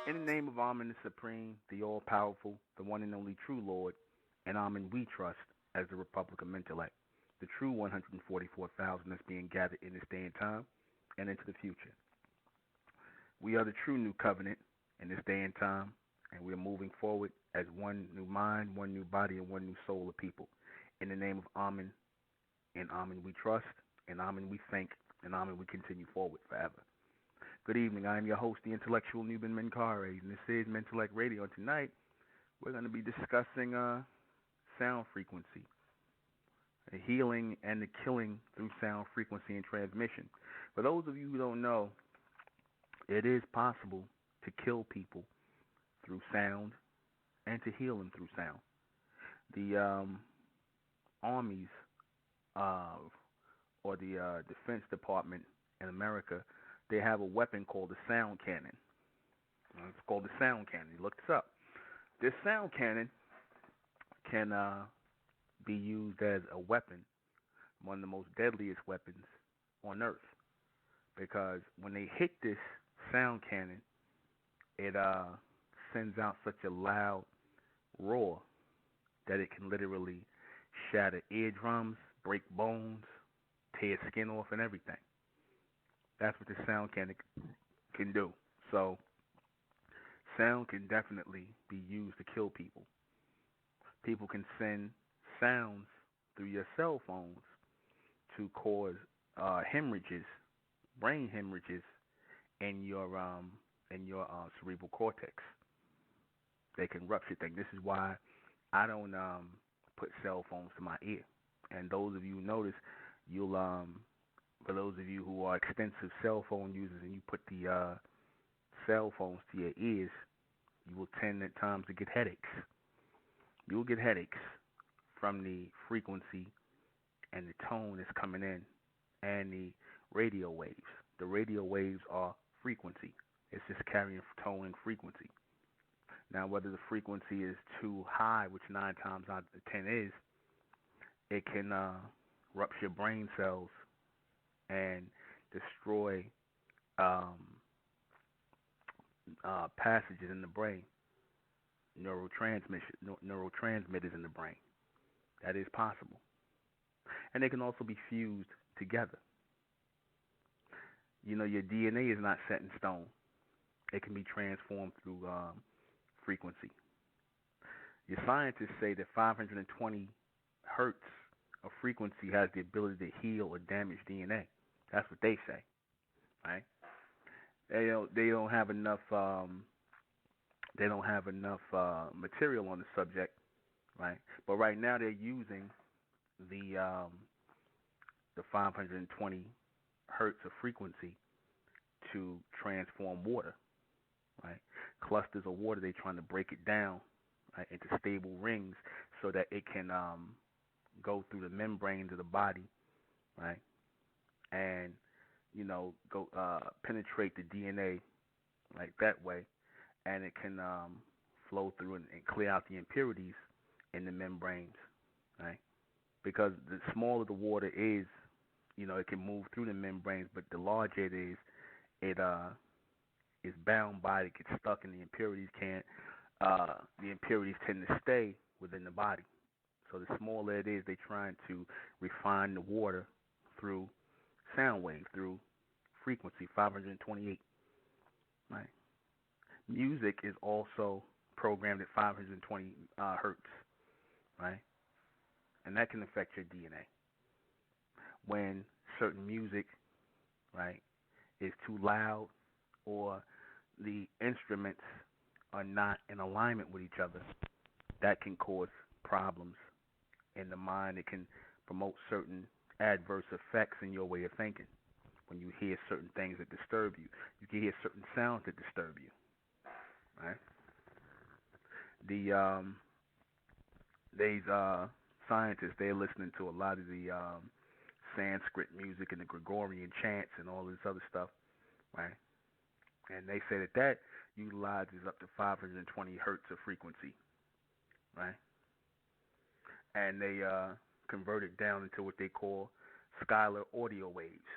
In the name of Amen the Supreme, the All-Powerful, the one and only true Lord, and Amen we trust as the Republic of Intellect, the true 144,000 that's being gathered in this day and time and into the future. We are the true new covenant in this day and time, and we are moving forward as one new mind, one new body, and one new soul of people. In the name of Amen, and Amen we trust, and Amen we think, and Amen we continue forward forever. Good evening. I am your host, the intellectual Nuben Menkarayzz, and this is Mentellect Radio. And tonight, we're going to be discussing sound frequency, the healing and the killing through sound frequency and transmission. For those of you who don't know, it is possible to kill people through sound and to heal them through sound. The armies or the Defense Department in America, they have a weapon called the sound cannon. It's called the sound cannon. You look this up. This sound cannon can be used as a weapon, one of the most deadliest weapons on Earth, because when they hit this sound cannon, it sends out such a loud roar that it can literally shatter eardrums, break bones, tear skin off, and everything. That's what the sound cannon can do. So, sound can definitely be used to kill people. People can send sounds through your cell phones to cause hemorrhages, brain hemorrhages, in your cerebral cortex. They can rupture things. This is why I don't put cell phones to my ear. And those of you who notice, you'll for those of you who are extensive cell phone users and you put the cell phones to your ears, you will tend at times to get headaches. You will get headaches from the frequency and the tone that's coming in and the radio waves. The radio waves are frequency. It's just carrying tone and frequency. Now, whether the frequency is too high, which 9 times out of 10 is, it can rupture brain cells and destroy passages in the brain, neurotransmitters in the brain. That is possible. And they can also be fused together. You know, your DNA is not set in stone. It can be transformed through frequency. Your scientists say that 520 hertz of frequency has the ability to heal or damage DNA. That's what they say, right? They don't have enough material on the subject, right? But right now they're using the 520 hertz of frequency to transform water, right? Clusters of water, they're trying to break it down, right, into stable rings so that it can go through the membranes of the body, right, and go penetrate the DNA like that way, and it can flow through and clear out the impurities in the membranes, right? Because the smaller the water is, it can move through the membranes, but the larger it is, it is bound by it, gets stuck, and the impurities can't. The impurities tend to stay within the body. So the smaller it is, they're trying to refine the water through sound wave, through frequency 528. Right. Music is also programmed at 520 hertz, right? And that can affect your DNA. When certain music, right, is too loud or the instruments are not in alignment with each other, that can cause problems in the mind. It can promote certain adverse effects in your way of thinking. When you hear certain things that disturb you, you can hear certain sounds that disturb you, right? These scientists, they're listening to a lot of the Sanskrit music and the Gregorian chants and all this other stuff, right? And they say that utilizes up to 520 hertz of frequency, right? And they converted down into what they call scalar audio waves,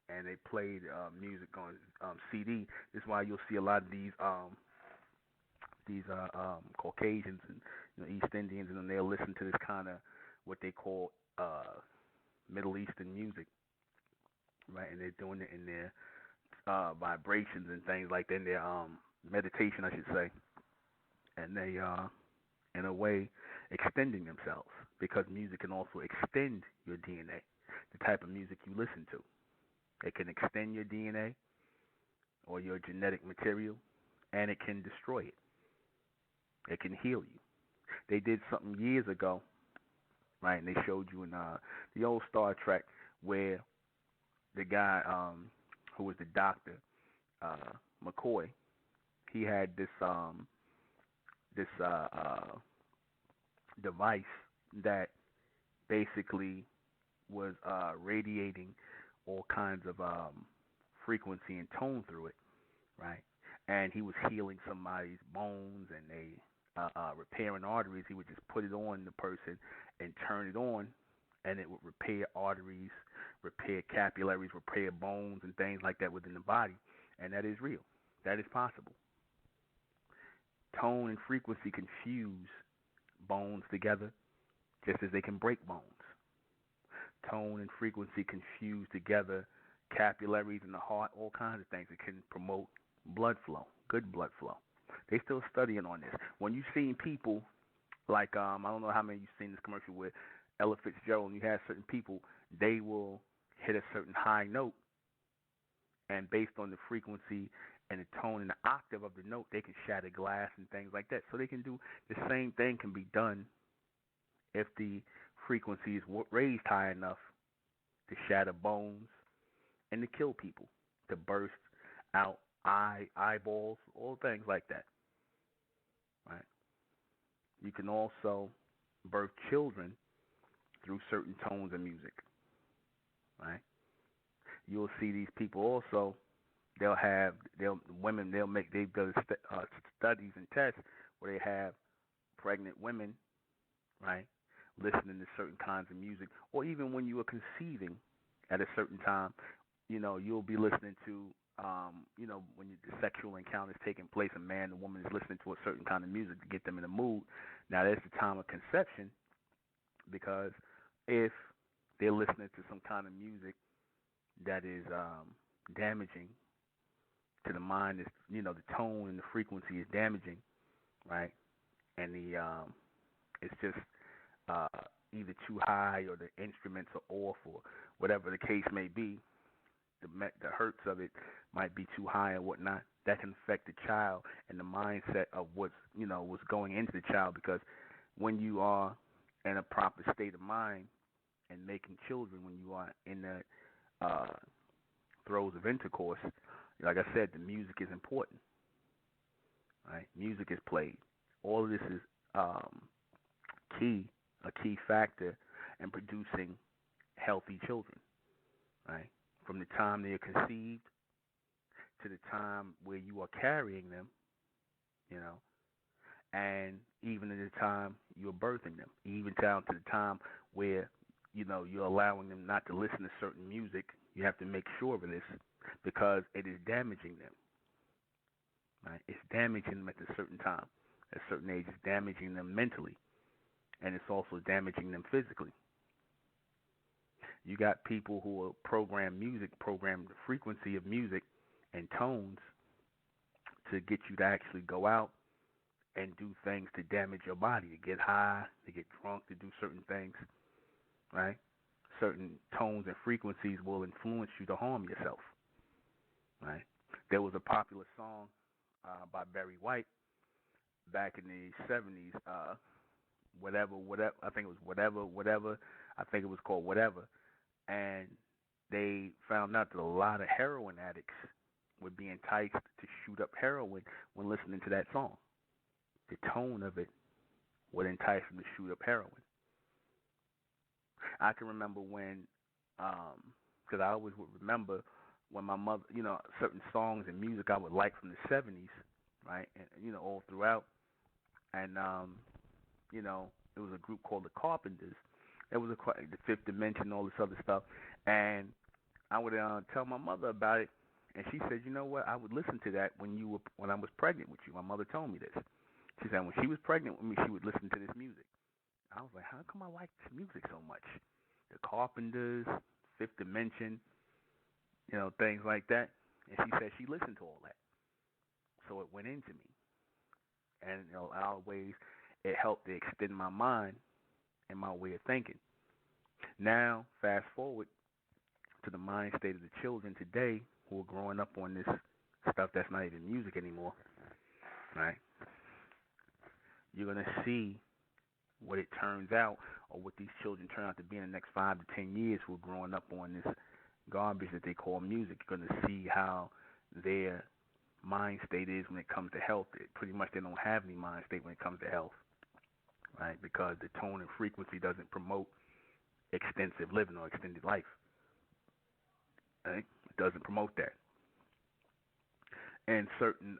and they played music on CD. This is why you'll see a lot of these Caucasians and East Indians, and then they'll listen to this kind of what they call Middle Eastern music, right? And they're doing it in their vibrations and things like that, in their meditation, I should say, and they in a way extending themselves, because music can also extend your DNA. The type of music you listen to, it can extend your DNA or your genetic material, and it can destroy it. It can heal you. They did something years ago, right? And they showed you in the old Star Trek where the guy who was the doctor, McCoy, he had this device that basically was radiating all kinds of frequency and tone through it, right? And he was healing somebody's bones, and they repairing arteries. He would just put it on the person and turn it on, and it would repair arteries, repair capillaries, repair bones, and things like that within the body. And that is real. That is possible. Tone and frequency can fuse bones together just as they can break bones. Tone and frequency can fuse together capillaries in the heart, all kinds of things. It can promote blood flow, good blood flow. They still studying on this. When you've seen people like, I don't know how many you've seen this commercial with Ella Fitzgerald, and you have certain people, they will hit a certain high note, and based on the frequency and the tone and the octave of the note, they can shatter glass and things like that. So they can do the same thing can be done if the frequency is raised high enough to shatter bones and to kill people, to burst out eyeballs, all things like that. Right? You can also birth children through certain tones of music. Right? You'll see these people also. They've done studies and tests where they have pregnant women, right, listening to certain kinds of music, or even when you are conceiving at a certain time, you'll be listening to, when the sexual encounter is taking place, a man and woman is listening to a certain kind of music to get them in the mood. Now, that's the time of conception, because if they're listening to some kind of music that is damaging to the mind, is the tone and the frequency is damaging, right? And it's just either too high or the instruments are off or whatever the case may be. The hertz of it might be too high or whatnot. That can affect the child and the mindset of what's going into the child, because when you are in a proper state of mind and making children, when you are in the throes of intercourse, like I said, the music is important. Right? Music is played. All of this is a key factor in producing healthy children. Right? From the time they are conceived to the time where you are carrying them, and even at the time you're birthing them, even down to the time where you're allowing them not to listen to certain music. You have to make sure of this, because it is damaging them. Right? It's damaging them at a certain time, at a certain age. It's damaging them mentally, and it's also damaging them physically. You got people who will program the frequency of music and tones to get you to actually go out and do things to damage your body, to get high, to get drunk, to do certain things, right? Certain tones and frequencies will influence you to harm yourself, right? There was a popular song by Barry White back in the 70s, whatever, I think it was whatever, I think it was called Whatever, and they found out that a lot of heroin addicts would be enticed to shoot up heroin when listening to that song. The tone of it would entice them to shoot up heroin. I can remember when, because I always would remember when my mother, certain songs and music I would like from the 70s, right, and, all throughout, and, it was a group called the Carpenters, It was the fifth dimension, all this other stuff, and I would tell my mother about it, and she said, you know what? I would listen to that when I was pregnant with you. My mother told me this. She said when she was pregnant with me, she would listen to this music. I was like, how come I like this music so much? The Carpenters, Fifth Dimension, things like that. And she said she listened to all that, so it went into me, and in a lot of ways, it helped to extend my mind and my way of thinking. Now, fast forward to the mind state of the children today who are growing up on this stuff that's not even music anymore, right? You're going to see what it turns out, or what these children turn out to be in the next 5 to 10 years who are growing up on this garbage that they call music. You're going to see how their mind state is when it comes to health. Pretty much they don't have any mind state when it comes to health, right? Because the tone and frequency doesn't promote extensive living or extended life. Right? It doesn't promote that. And certain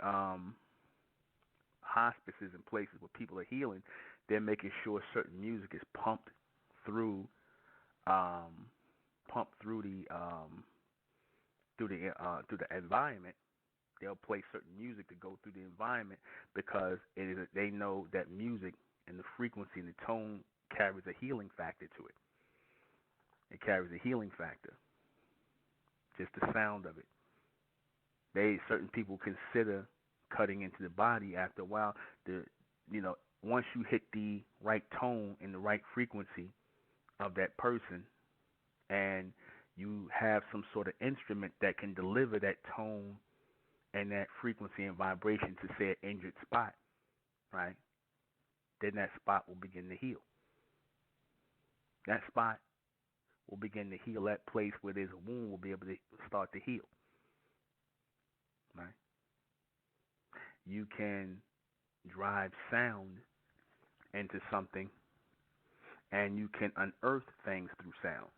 hospices and places where people are healing, they're making sure certain music is pumped through the environment. They'll play certain music to go through the environment because they know that music and the frequency and the tone carries a healing factor to it. It carries a healing factor. Just the sound of it. Certain people consider cutting into the body after a while. Once you hit the right tone and the right frequency of that person, and you have some sort of instrument that can deliver that tone and that frequency and vibration to, say, an injured spot, right? Then that spot will begin to heal. That spot will begin to heal. That place where there's a wound will be able to start to heal, right? You can drive sound into something, and you can unearth things through sound,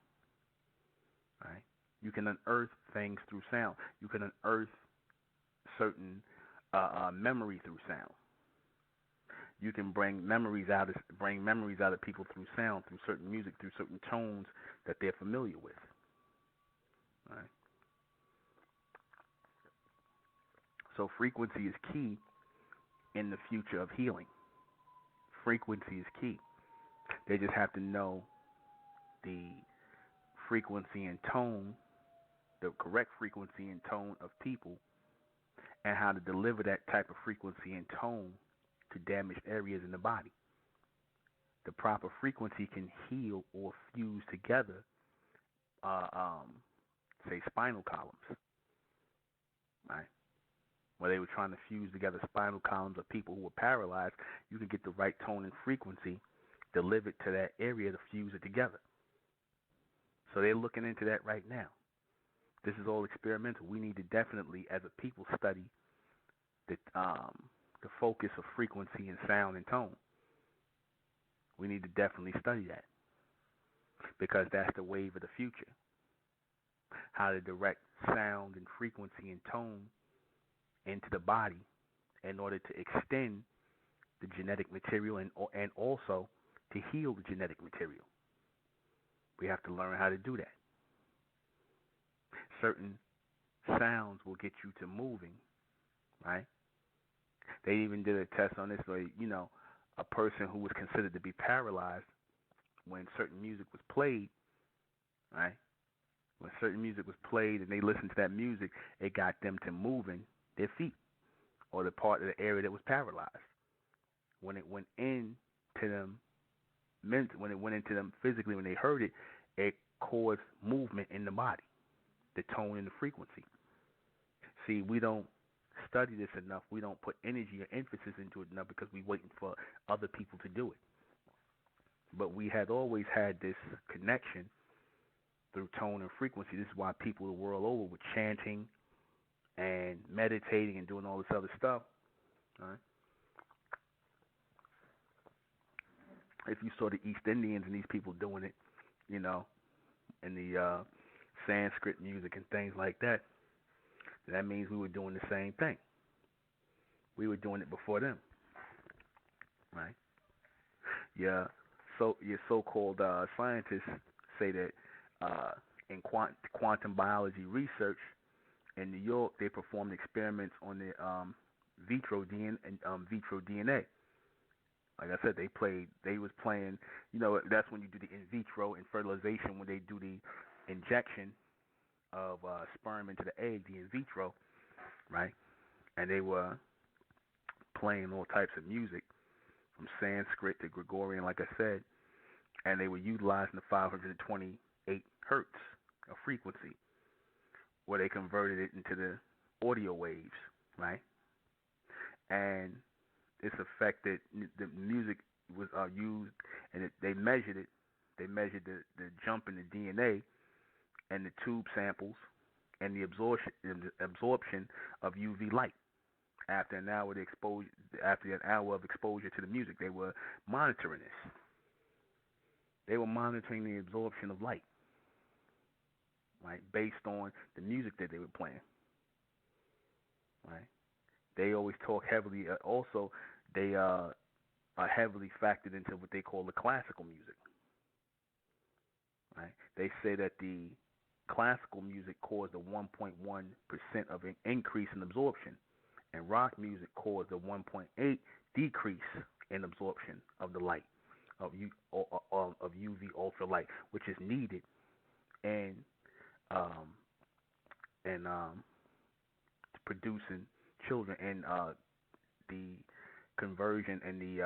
right? You can unearth things through sound. You can unearth certain memory through sound. You can bring memories out of people through sound, through certain music, through certain tones that they're familiar with, right? So frequency is key in the future of healing. Frequency is key. They just have to know the frequency and tone, the correct frequency and tone of people, and how to deliver that type of frequency and tone to damaged areas in the body. The proper frequency can heal or fuse together, say, spinal columns, right? Where they were trying to fuse together spinal columns of people who were paralyzed, you can get the right tone and frequency delivered to that area to fuse it together. So they're looking into that right now. This is all experimental. We need to definitely, as a people, study the focus of frequency and sound and tone. We need to definitely study that, because that's the wave of the future. How to direct sound and frequency and tone into the body in order to extend the genetic material and also to heal the genetic material. We have to learn how to do that. Certain sounds will get you to moving, right? They even did a test on this, where, a person who was considered to be paralyzed, when certain music was played, right? When certain music was played and they listened to that music, it got them to moving their feet, or the part of the area that was paralyzed. When it went into them physically, when they heard it, it caused movement in the body, the tone and the frequency. See, we don't study this enough. We don't put energy or emphasis into it enough because we're waiting for other people to do it. But we had always had this connection through tone and frequency. This is why people the world over were chanting and meditating and doing all this other stuff. All right? If you saw the East Indians and these people doing it, in the Sanskrit music and things like that, that means we were doing the same thing. We were doing it before them, right? Your your so-called scientists say that in quantum biology research in New York, they performed experiments on the vitro DNA. Like I said, they was playing, that's when you do the in vitro and fertilization, when they do the injection of sperm into the egg, the in vitro, right? And they were playing all types of music, from Sanskrit to Gregorian, like I said, and they were utilizing the 528 hertz of frequency, where they converted it into the audio waves, right? And it's affected, the music was used, and they measured it. They measured the jump in the DNA and the tube samples and the absorption of UV light after an hour of exposure to the music. They were monitoring this. They were monitoring the absorption of light, right, based on the music that they were playing, right? They always talk heavily. Also, they are heavily factored into what they call the classical music, right? They say that the classical music caused a 1.1% of an increase in absorption, and rock music caused a 1.8 decrease in absorption of the light of UV ultralight, which is needed in producing children and the conversion and the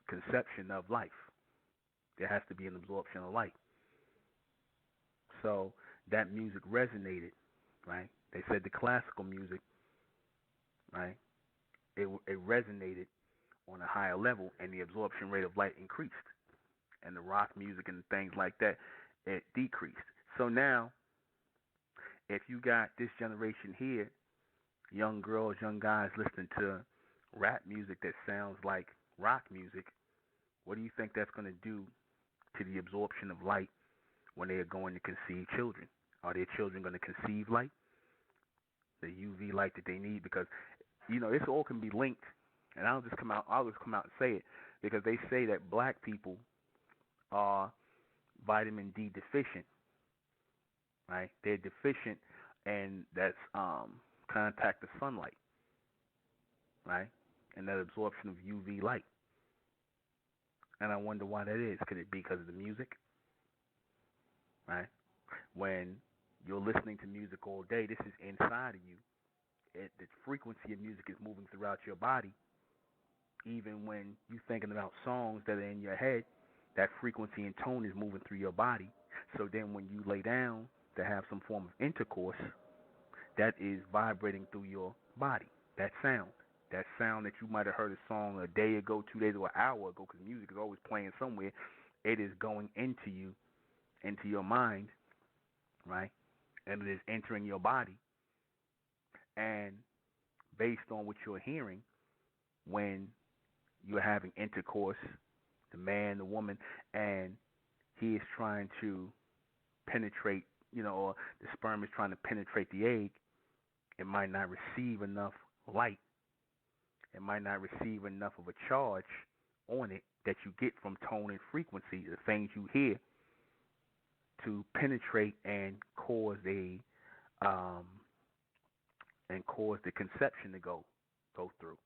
conception of life. There has to be an absorption of light. So that music resonated, right? They said the classical music, right? It resonated on a higher level, and the absorption rate of light increased. And the rock music and things like that, it decreased. So now, if you got this generation here, young girls, young guys listening to rap music that sounds like rock music, what do you think that's going to do to the absorption of light when they are going to conceive children? Are their children going to conceive light, the UV light that they need? Because this all can be linked, and I'll just come out and say it, because they say that black people are vitamin D deficient, right? They're deficient, and that's contact the sunlight, right? And that absorption of UV light. And I wonder why that is. Could it be because of the music, right? When you're listening to music all day, this is inside of you. The frequency of music is moving throughout your body. Even when you're thinking about songs that are in your head, that frequency and tone is moving through your body. So then when you lay down to have some form of intercourse, that is vibrating through your body. That sound that you might have heard a song a day ago, 2 days ago, an hour ago, because music is always playing somewhere, it is going into you, into your mind, right? And it is entering your body. And based on what you're hearing, when you're having intercourse, the man, the woman, and he is trying to penetrate, or the sperm is trying to penetrate the egg, it might not receive enough light. It might not receive enough of a charge on it that you get from tone and frequency, the things you hear, to penetrate and cause the conception to go through.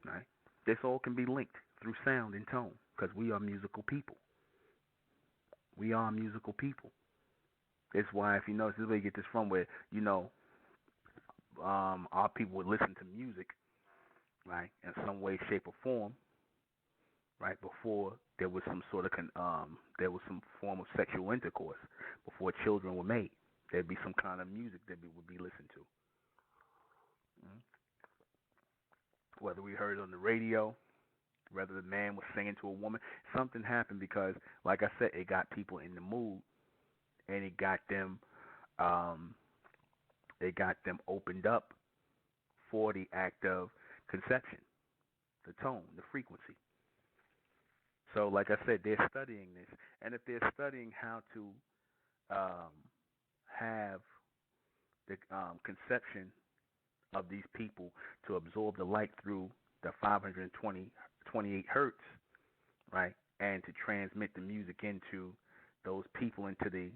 Right? This all can be linked through sound and tone, because we are musical people. We are musical people. It's why, if you notice, this is where you get this from, where our people would listen to music, right, in some way, shape, or form, right, before there was some sort of there was some form of sexual intercourse, before children were made. There'd be some kind of music that would be listened to. Whether we heard it on the radio, whether the man was singing to a woman, something happened, because, like I said, it got people in the mood, and it got them opened up for the act of conception, the tone, the frequency. So, like I said, they're studying this, and if they're studying how to have the conception of these people to absorb the light through the 528 hertz, right, and to transmit the music into those people into the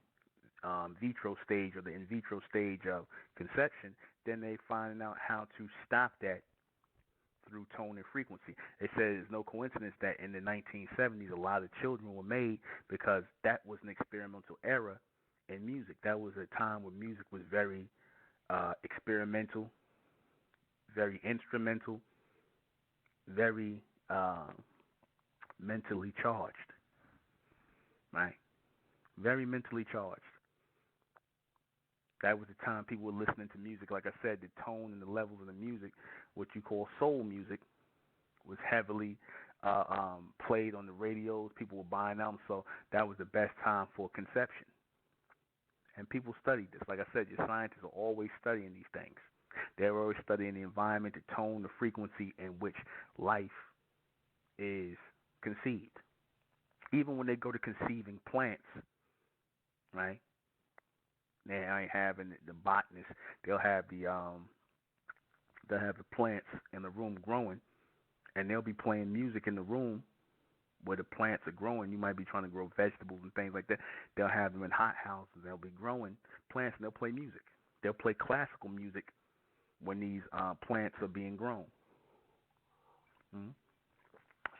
vitro stage or the in vitro stage of conception, then they find out how to stop that through tone and frequency. They said it's no coincidence that in the 1970s a lot of children were made because that was an experimental era in music. That was a time when music was very experimental, very instrumental, very mentally charged, right? Very mentally charged. That was the time people were listening to music. Like I said, the tone and the levels of the music, what you call soul music, was heavily played on the radios. People were buying them, so that was the best time for conception. And people studied this. Like I said, your scientists are always studying these things. They're always studying the environment, the tone, the frequency in which life is conceived. Even when they go to conceiving plants, right? They ain't having the botanists. They'll have the plants in the room growing, and they'll be playing music in the room where the plants are growing. You might be trying to grow vegetables and things like that. They'll have them in hot houses. They'll be growing plants, and they'll play music. They'll play classical music when these plants are being grown. Mm-hmm.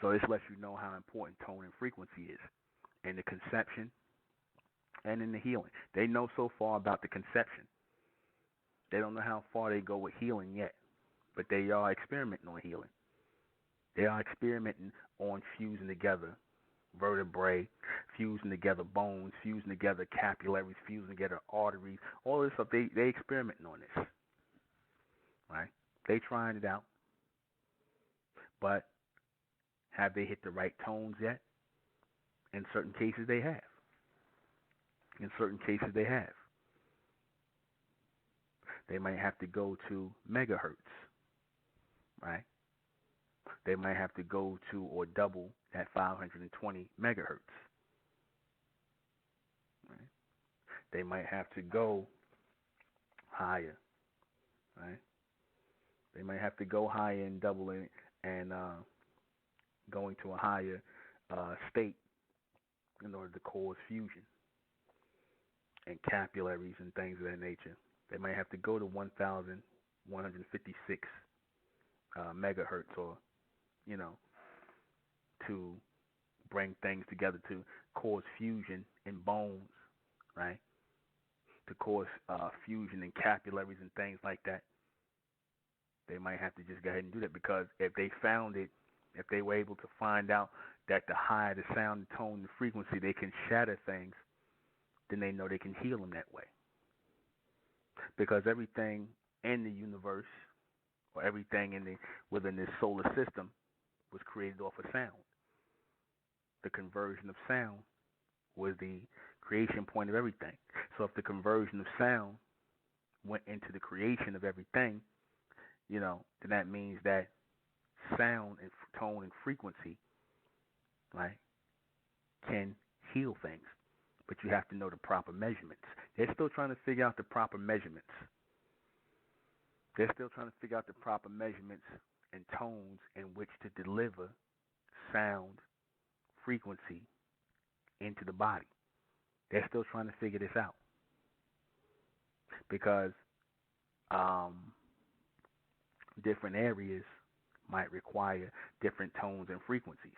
So this lets you know how important tone and frequency is in the conception and in the healing. They know so far about the conception. They don't know how far they go with healing yet, but they are experimenting on healing. They are experimenting on fusing together vertebrae, fusing together bones, fusing together capillaries, fusing together arteries, all this stuff. They experimenting on this, right? They trying it out, but have they hit the right tones yet? In certain cases, they have. In certain cases, they have. They might have to go to megahertz, right? They might have to go to or double that 520 megahertz, right? They might have to go higher, right? They might have to go higher and double it and going to a higher state in order to cause fusion and capillaries and things of that nature. They might have to go to 1,156 megahertz, or to bring things together to cause fusion in bones, right? To cause fusion in capillaries and things like that. They might have to just go ahead and do that, because if they found it, if they were able to find out that the higher the sound, the tone, the frequency, they can shatter things, then they know they can heal them that way. Because everything in the universe, or everything within this solar system, was created off of sound. The conversion of sound was the creation point of everything. So if the conversion of sound went into the creation of everything, then that means that sound and tone and frequency, right, can heal things. But you have to know the proper measurements. They're still trying to figure out the proper measurements. They're still trying to figure out the proper measurements and tones in which to deliver sound, frequency into the body. They're still trying to figure this out, because different areas might require different tones and frequencies.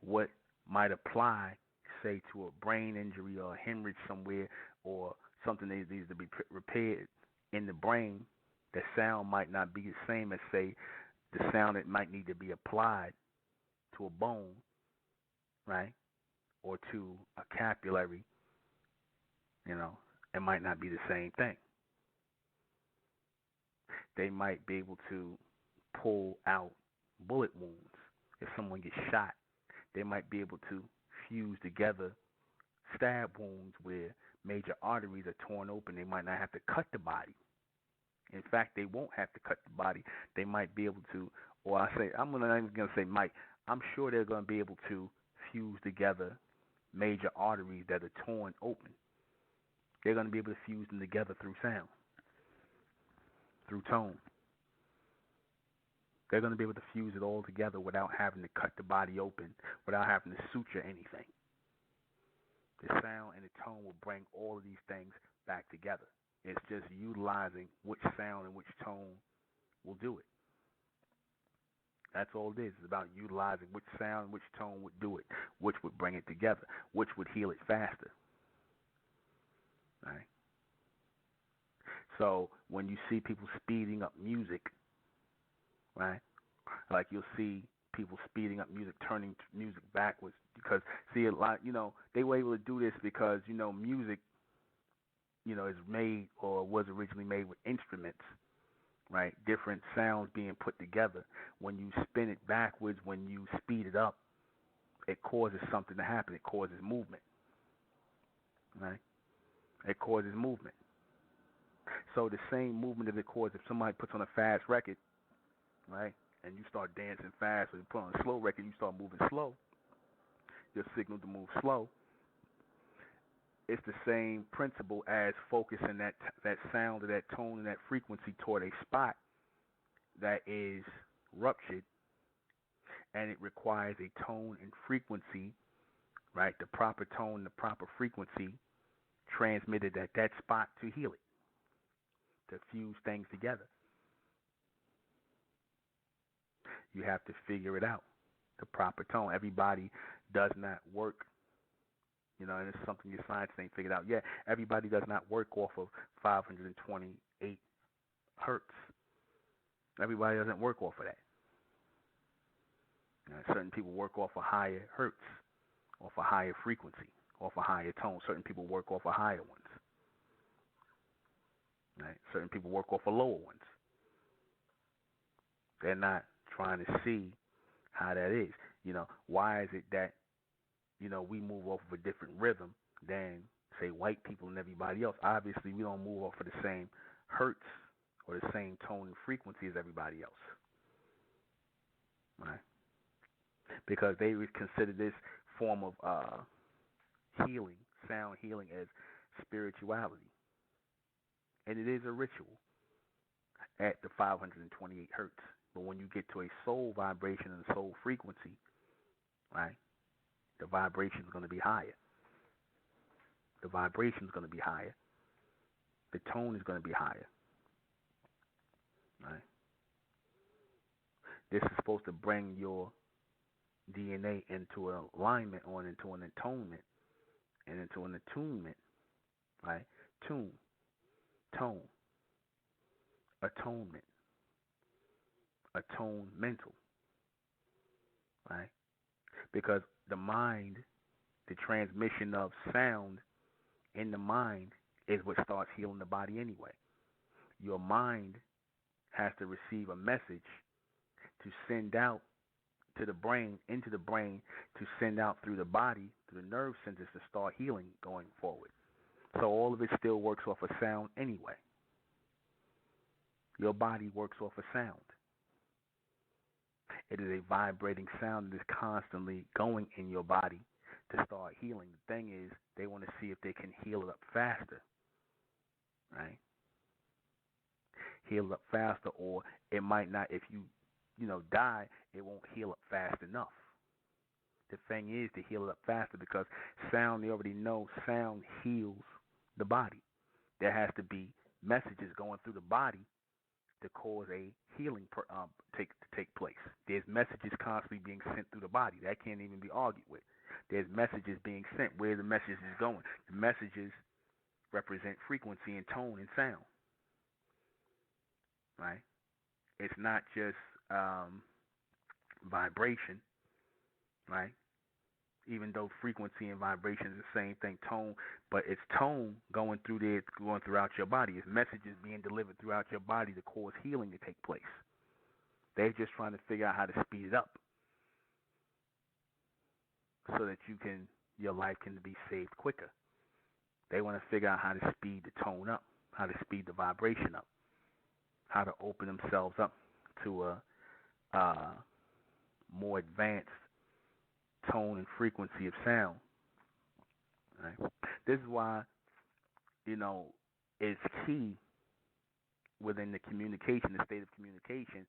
What might apply, say, to a brain injury or a hemorrhage somewhere, or something that needs to be repaired in the brain, the sound might not be the same as, say, the sound that might need to be applied to a bone, right, or to a capillary. It might not be the same thing. They might be able to pull out bullet wounds. If someone gets shot, they might be able to fuse together stab wounds where major arteries are torn open. They might not have to cut the body. In fact, they won't have to cut the body. They might be able to, or I'm not even going to say might, I'm sure they're going to be able to fuse together major arteries that are torn open. They're going to be able to fuse them together through sound. through tone. They're going to be able to fuse it all together without having to cut the body open, without having to suture anything. The sound and the tone will bring all of these things back together. It's just utilizing which sound and which tone will do it. That's all it is. It's about utilizing which sound and which tone would do it, which would bring it together, which would heal it faster. Right? So when you see people speeding up music, right? Like you'll see people speeding up music, turning music backwards, because see a lot, they were able to do this because, music, is made or was originally made with instruments, right? Different sounds being put together. When you spin it backwards, when you speed it up, it causes something to happen. It causes movement, right? It causes movement. So the same movement that it causes if somebody puts on a fast record, right, and you start dancing fast, or you put on a slow record, you start moving slow, your signal to move slow. It's the same principle as focusing that sound or that tone and that frequency toward a spot that is ruptured, and it requires a tone and frequency, right, the proper tone, the proper frequency transmitted at that spot to heal it, to fuse things together. You have to figure it out, the proper tone. Everybody does not work, and it's something your science ain't figured out yet. Everybody does not work off of 528 hertz. Everybody doesn't work off of that. Certain people work off a higher hertz, off a higher frequency, off a higher tone. Certain people work off of higher ones. Right? Certain people work off of lower ones. They're not trying to see how that is. Why is it that, we move off of a different rhythm than, say, white people and everybody else? Obviously, we don't move off of the same hertz or the same tone and frequency as everybody else. Right? Because they would consider this form of healing, sound healing, as spirituality. And it is a ritual at the 528 hertz. But when you get to a soul vibration and a soul frequency, right, the vibration is going to be higher. The vibration is going to be higher. The tone is going to be higher. Right? This is supposed to bring your DNA into an alignment or into an atonement and into an attunement, right? Tune, tone, atonement, mental, right? Because the mind, the transmission of sound in the mind is what starts healing the body anyway. Your mind has to receive a message to send out to the brain, into the brain, to send out through the body, through the nerve centers, to start healing going forward. So all of it still works off of sound anyway. Your body works off of sound. It is a vibrating sound that is constantly going in your body to start healing. The thing is, they want to see if they can heal it up faster, right? Heal it up faster, or it might not. If you die, it won't heal up fast enough. The thing is to heal it up faster, because sound, they already know sound heals the body. There has to be messages going through the body to cause a healing to take place. There's messages constantly being sent through the body. That can't even be argued with. There's messages being sent. Where the message is going, the messages represent frequency and tone and sound. Right? It's not just vibration, right? Even though frequency and vibration is the same thing, tone, but it's tone going through there, going throughout your body. It's messages being delivered throughout your body to cause healing to take place. They're just trying to figure out how to speed it up so that your life can be saved quicker. They want to figure out how to speed the tone up, how to speed the vibration up, how to open themselves up to a more advanced tone and frequency of sound. Right? This is why, it's key within the communication, the state of communication,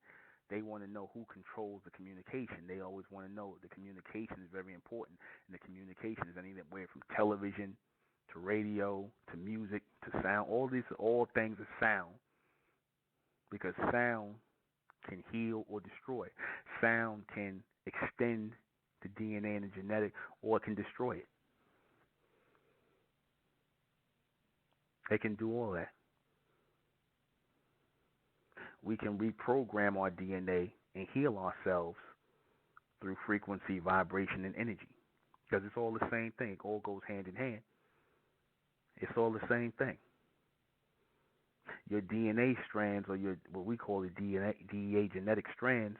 they want to know who controls the communication. They always want to know the communication is very important, and the communication is anywhere from television to radio to music to sound. All these are all things of sound, because sound can heal or destroy. Sound can extend the DNA and the genetic, or it can destroy it. It can do all that. We can reprogram our DNA and heal ourselves through frequency, vibration, and energy, because it's all the same thing. It all goes hand in hand. It's all the same thing. Your DNA strands, or your what we call the DEA genetic strands,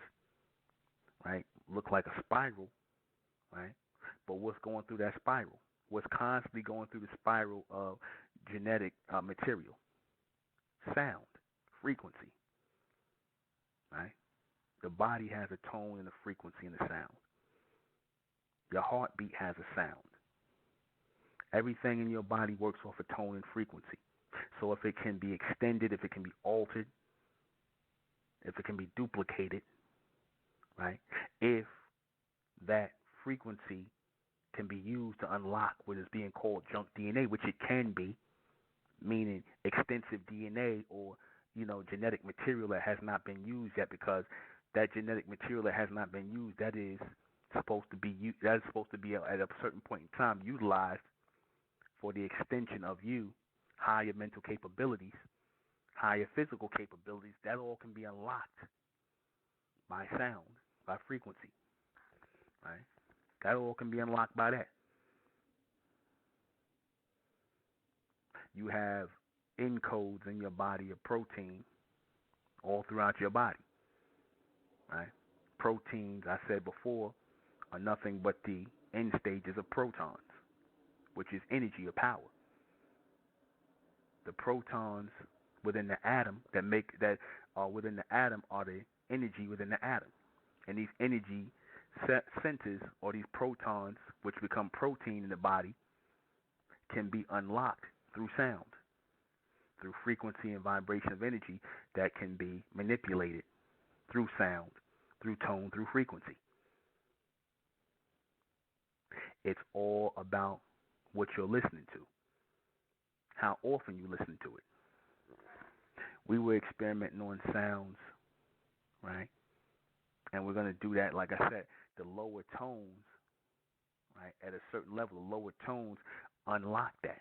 right, look like a spiral, right? But what's going through that spiral? What's constantly going through the spiral of genetic material? Sound, frequency, right? The body has a tone and a frequency and a sound. Your heartbeat has a sound. Everything in your body works off a tone and frequency. So if it can be extended, if it can be altered, if it can be duplicated, right? If that frequency can be used to unlock what is being called junk DNA, which it can be, meaning extensive DNA or, genetic material that has not been used yet, because that genetic material that has not been used, that is supposed to be at a certain point in time utilized for the extension of you, higher mental capabilities, higher physical capabilities. That all can be unlocked by sound, by frequency, right? That all can be unlocked by that. You have encodes in your body of protein all throughout your body, right? Proteins, I said before, are nothing but the end stages of protons, which is energy or power. The protons within the atom that are within the atom are the energy within the atom, and these energy centers, or these protons, which become protein in the body, can be unlocked through sound, through frequency and vibration of energy that can be manipulated through sound, through tone, through frequency. It's all about what you're listening to, how often you listen to it. We were experimenting on sounds, right? And we're going to do that, like I said, the lower tones, right? At a certain level, the lower tones unlock that.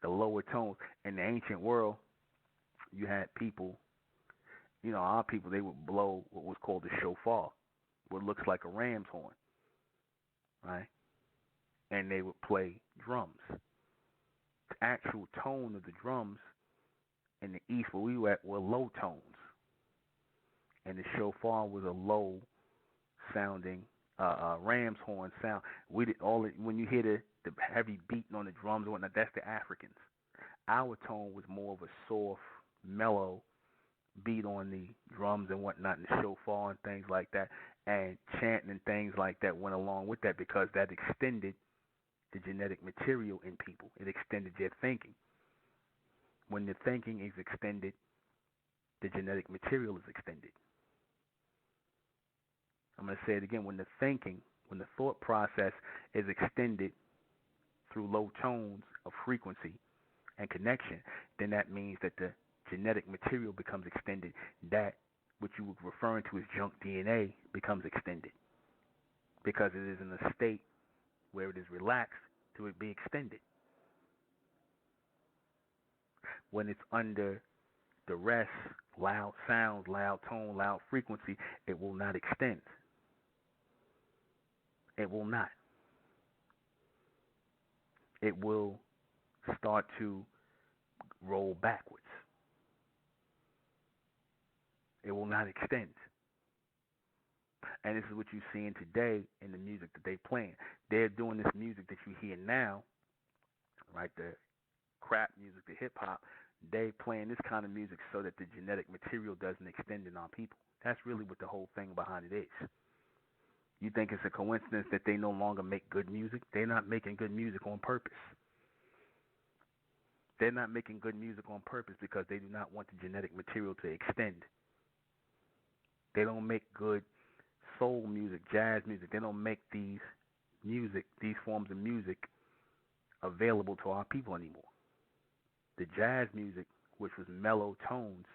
The lower tones. In the ancient world, you had people, our people, they would blow what was called the shofar, what looks like a ram's horn, right? And they would play drums. The actual tone of the drums in the east where we were at were low tones. And the shofar was a low sounding ram's horn sound. When you hear the heavy beating on the drums and whatnot, that's the Africans. Our tone was more of a soft, mellow beat on the drums and whatnot, and the shofar and things like that, and chanting and things like that went along with that, because that extended the genetic material in people. It extended their thinking. When the thinking is extended, the genetic material is extended. I'm going to say it again. When the thought process is extended through low tones of frequency and connection, then that means that the genetic material becomes extended. That which you were referring to as junk DNA becomes extended, because it is in a state where it is relaxed to it be extended. When it's under duress, loud sounds, loud tone, loud frequency, it will not extend. It will not. It will start to roll backwards. It will not extend. And this is what you're seeing today in the music that they're playing. They're doing this music that you hear now, right? The crap music, the hip hop. They're playing this kind of music so that the genetic material doesn't extend in our people. That's really what the whole thing behind it is. You think it's a coincidence that they no longer make good music? They're not making good music on purpose. They're not making good music on purpose because they do not want the genetic material to extend. They don't make good soul music, jazz music. They don't make these forms of music available to our people anymore. The jazz music, which was mellow tones,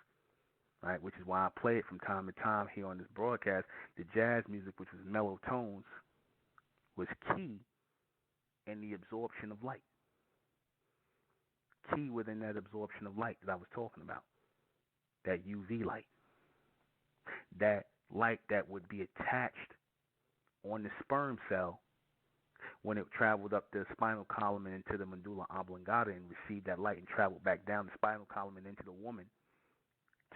right, which is why I play it from time to time here on this broadcast, the jazz music, which was mellow tones, was key in the absorption of light. Key within that absorption of light that I was talking about, that UV light, that light that would be attached on the sperm cell when it traveled up the spinal column and into the medulla oblongata and received that light and traveled back down the spinal column and into the woman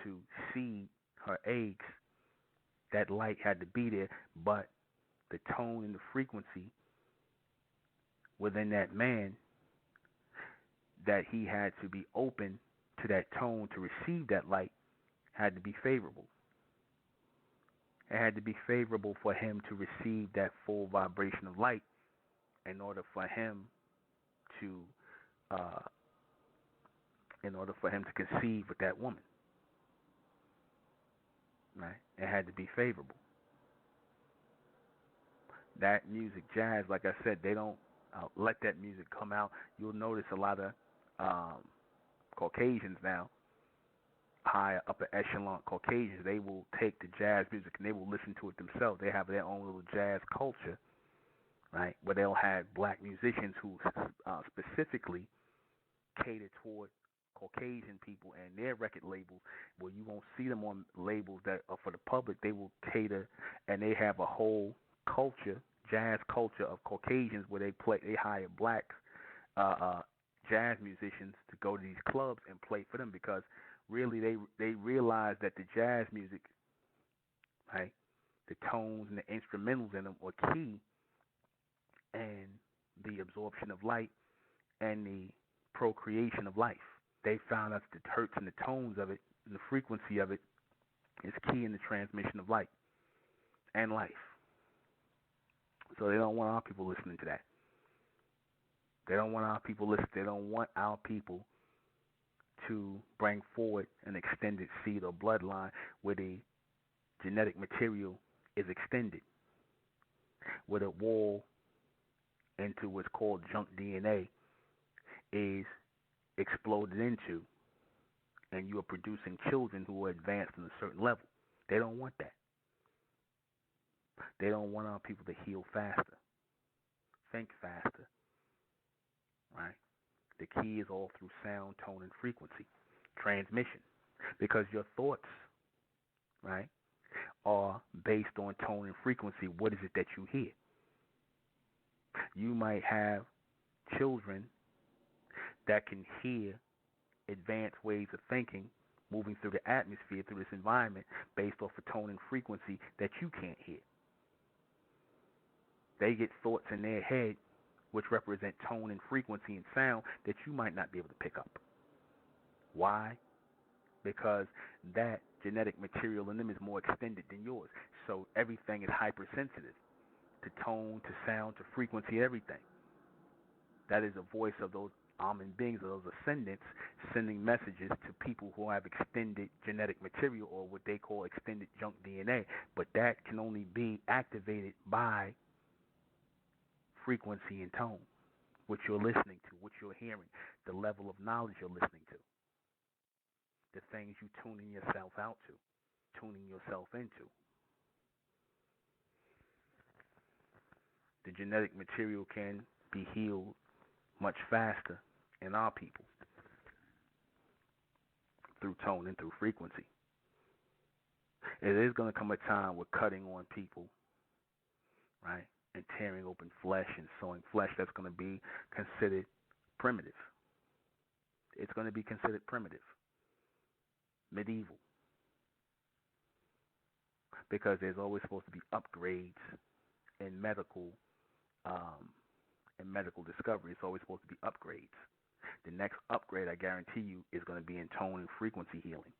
to seed her eggs. That light had to be there, but the tone and the frequency within that man, that he had to be open to that tone to receive that light, had to be favorable. It had to be favorable for him to receive that full vibration of light in order for him to conceive with that woman. Right? It had to be favorable. That music, jazz, like I said, they don't let that music come out. You'll notice a lot of Caucasians now, higher upper echelon Caucasians, they will take the jazz music and they will listen to it themselves. They have their own little jazz culture, right, where they'll have black musicians who specifically cater toward Caucasian people and their record labels, where you won't see them on labels that are for the public. They will cater, and they have a whole culture, jazz culture of Caucasians, where they hire black jazz musicians to go to these clubs and play for them, because really they realize that the jazz music, right, the tones and the instrumentals in them are key in the absorption of light and the procreation of life. They found out the hertz and the tones of it and the frequency of it is key in the transmission of light and life. So they don't want our people listening to that. They don't want our people listening. They don't want our people to bring forward an extended seed or bloodline where the genetic material is extended, where the wall into what's called junk DNA is exploded into, and you are producing children who are advanced in a certain level. They don't want that. They don't want our people to heal faster, think faster, right? The key is all through sound, tone, and frequency, transmission, because your thoughts, right, are based on tone and frequency. What is it that you hear? You might have children that can hear advanced ways of thinking moving through the atmosphere, through this environment, based off of tone and frequency that you can't hear. They get thoughts in their head which represent tone and frequency and sound that you might not be able to pick up. Why? Because that genetic material in them is more extended than yours. So everything is hypersensitive to tone, to sound, to frequency, everything. That is a voice of those almond beings, of those ascendants, sending messages to people who have extended genetic material, or what they call extended junk DNA. But that can only be activated by frequency and tone, what you're listening to, what you're hearing, the level of knowledge you're listening to, the things you tuning yourself out to, tuning yourself into. The genetic material can be healed much faster in our people through tone and through frequency. It is going to come a time where cutting on people, right, and tearing open flesh and sewing flesh, that's going to be considered primitive. It's going to be considered primitive, medieval, because there's always supposed to be upgrades in medical discovery. It's always supposed to be upgrades. The next upgrade, I guarantee you, is going to be in tone and frequency healing.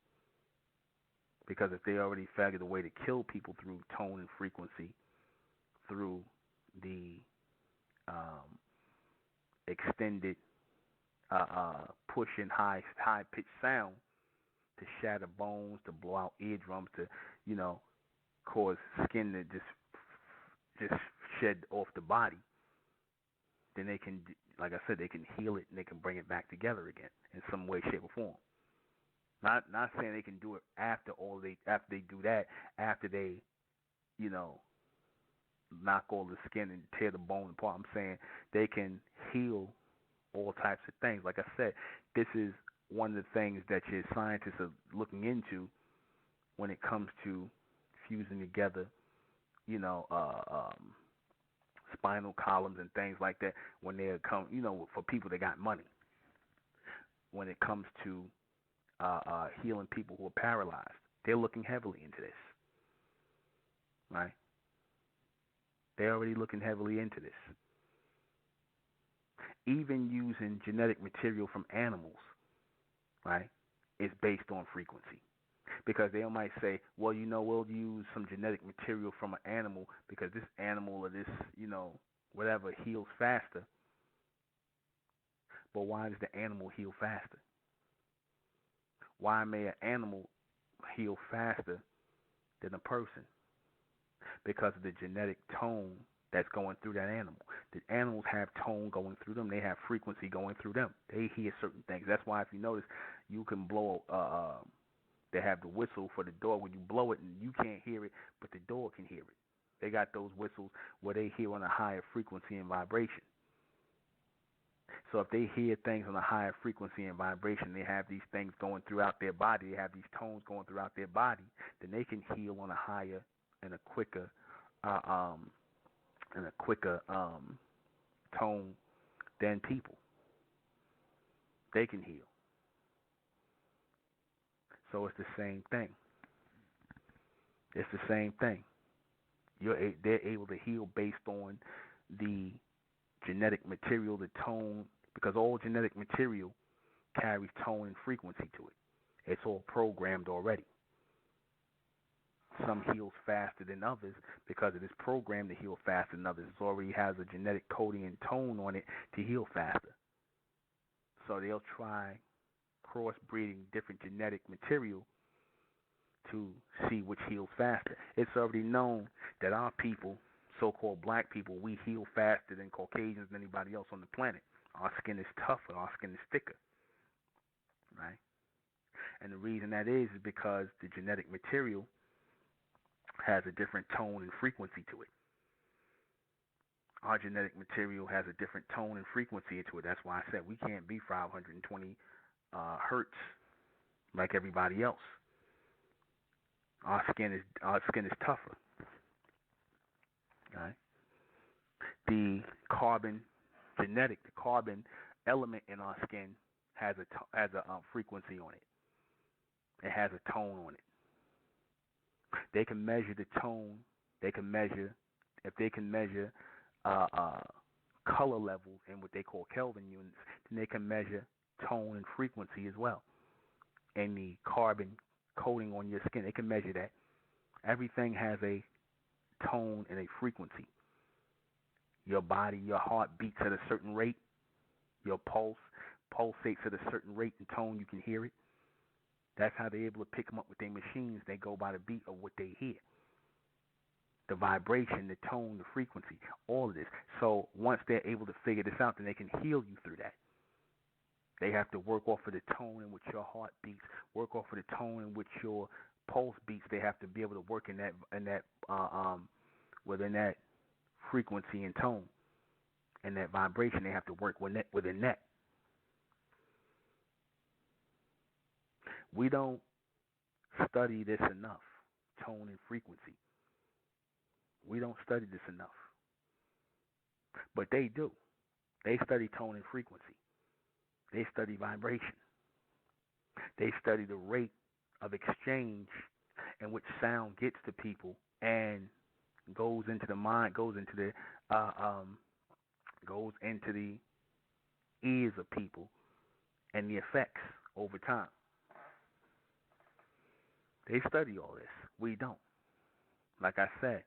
Because if they already figured a way to kill people through tone and frequency, through the extended pushing high pitched sound to shatter bones, to blow out eardrums, to cause skin to just shed off the body. Then they can, like I said, they can heal it and they can bring it back together again in some way, shape, or form. Not saying they can do it after they do that, after they, knock all the skin and tear the bone apart. I'm saying they can heal all types of things. Like I said, this is one of the things that your scientists are looking into when it comes to fusing together, spinal columns and things like that. When they come, for people that got money. When it comes to healing people who are paralyzed, they're looking heavily into this, right? They're already looking heavily into this. Even using genetic material from animals, right, is based on frequency. Because they might say, well, we'll use some genetic material from an animal because this animal or this, whatever heals faster. But why does the animal heal faster? Why may an animal heal faster than a person? Because of the genetic tone that's going through that animal. The animals have tone going through them. They have frequency going through them. They hear certain things. That's why if you notice, you can blow, they have the whistle for the door. When you blow it and you can't hear it, but the door can hear it. They got those whistles where they hear on a higher frequency and vibration. So if they hear things on a higher frequency and vibration, they have these things going throughout their body, they have these tones going throughout their body, then they can heal on a higher and a quicker tone than people. They can heal. So it's the same thing. It's the same thing. They're able to heal based on the genetic material, the tone, because all genetic material carries tone and frequency to it. It's all programmed already. Some heals faster than others because it is programmed to heal faster than others. It already has a genetic coding and tone on it to heal faster. So they'll try crossbreeding different genetic material to see which heals faster. It's already known that our people, so-called black people, we heal faster than Caucasians and anybody else on the planet. Our skin is tougher. Our skin is thicker, right? And the reason that is because the genetic material has a different tone and frequency to it. Our genetic material has a different tone and frequency to it. That's why I said we can't be 520 hertz like everybody else. Our skin is tougher. Right? The carbon element in our skin has a frequency on it. It has a tone on it. They can measure the tone. If they can measure color levels in what they call Kelvin units, then they can measure tone and frequency as well. And the carbon coating on your skin, they can measure that. Everything has a tone and a frequency. Your body, your heart beats at a certain rate. Your pulsates at a certain rate and tone. You can hear it. That's how they're able to pick them up with their machines. They go by the beat of what they hear. The vibration, the tone, the frequency, all of this. So once they're able to figure this out, then they can heal you through that. They have to work off of the tone in which your heart beats, work off of the tone in which your pulse beats. They have to be able to work within that frequency and tone and that vibration. They have to work within that. We don't study this enough, tone and frequency. We don't study this enough. But they do. They study tone and frequency. They study vibration. They study the rate of exchange in which sound gets to people and goes into the mind, goes into the ears of people, and the effects over time. They study all this. We don't. Like I said,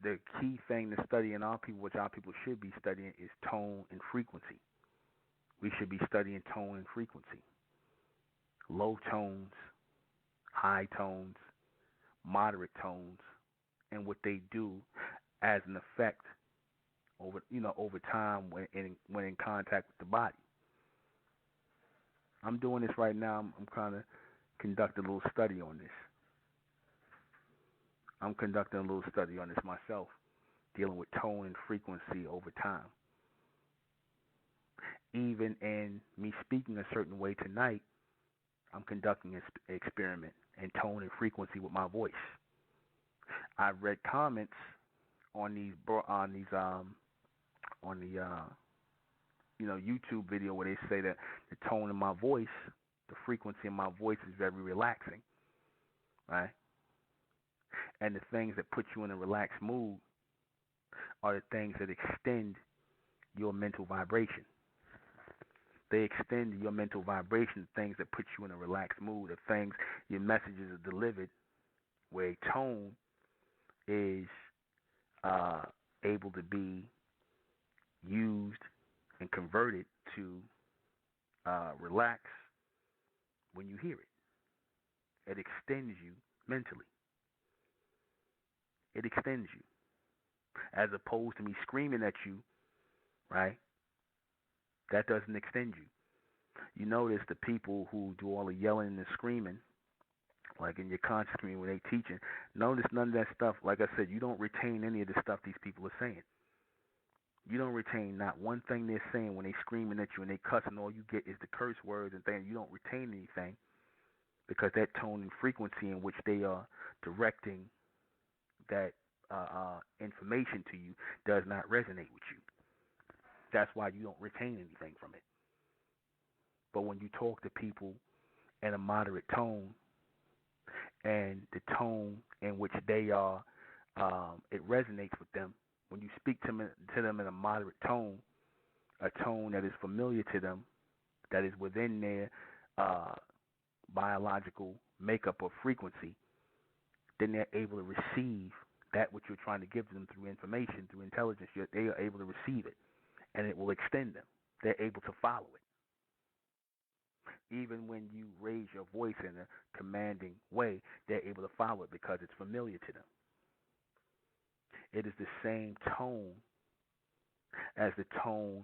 the key thing to study in our people, which our people should be studying, is tone and frequency. we should be studying tone and frequency. Low tones, high tones, moderate tones, and what they do as an effect over time when in contact with the body. I'm doing this right now. I'm kind of conducting a little study on this. I'm conducting a little study on this myself, dealing with tone and frequency over time. Even in me speaking a certain way tonight, I'm conducting an experiment in tone and frequency with my voice. I've read comments on the YouTube video where they say that the tone of my voice, the frequency of my voice is very relaxing, right? And the things that put you in a relaxed mood are the things that extend your mental vibration. They extend your mental vibration, things that put you in a relaxed mood, the things your messages are delivered, where a tone is able to be used and converted to relax when you hear it. It extends you mentally. It extends you. As opposed to me screaming at you, right? That doesn't extend you. You notice the people who do all the yelling and the screaming, like in your conscious community when they teaching, notice none of that stuff, like I said, you don't retain any of the stuff these people are saying. You don't retain not one thing they're saying when they screaming at you and they cussing. All you get is the curse words and things. You don't retain anything because that tone and frequency in which they are directing that information to you does not resonate with you. That's why you don't retain anything from it. But when you talk to people in a moderate tone, and the tone in which they are, it resonates with them. When you speak to them in a moderate tone, a tone that is familiar to them, that is within their biological makeup or frequency, then they're able to receive that which you're trying to give them through information, through intelligence. They are able to receive it, and it will extend them. They're able to follow it. Even when you raise your voice in a commanding way, they're able to follow it because it's familiar to them. It is the same tone as the tone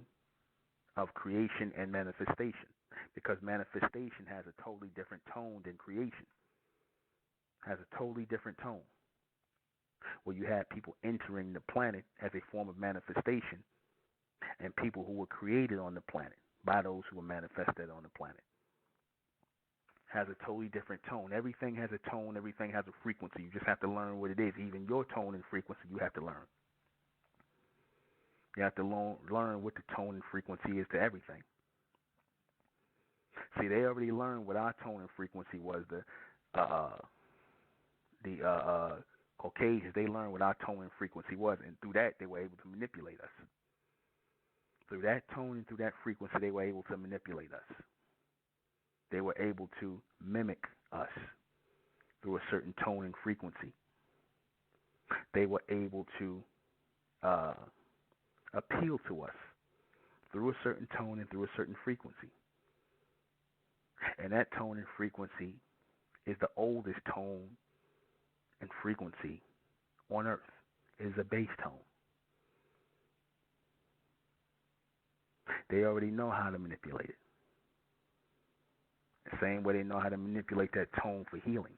of creation and manifestation, because manifestation has a totally different tone than creation. Has a totally different tone. Where you have people entering the planet as a form of manifestation, and people who were created on the planet by those who were manifested on the planet. Has a totally different tone. Everything has a tone. Everything has a frequency. You just have to learn what it is. Even your tone and frequency, you have to learn. You have to learn what the tone and frequency is to everything. See, they already learned what our tone and frequency was. The Caucasians, they learned what our tone and frequency was, and through that, they were able to manipulate us. Through that tone and through that frequency, they were able to manipulate us. They were able to mimic us through a certain tone and frequency. They were able to appeal to us through a certain tone and through a certain frequency. And that tone and frequency is the oldest tone and frequency on Earth. It is a bass tone. They already know how to manipulate it. The same way they know how to manipulate that tone for healing.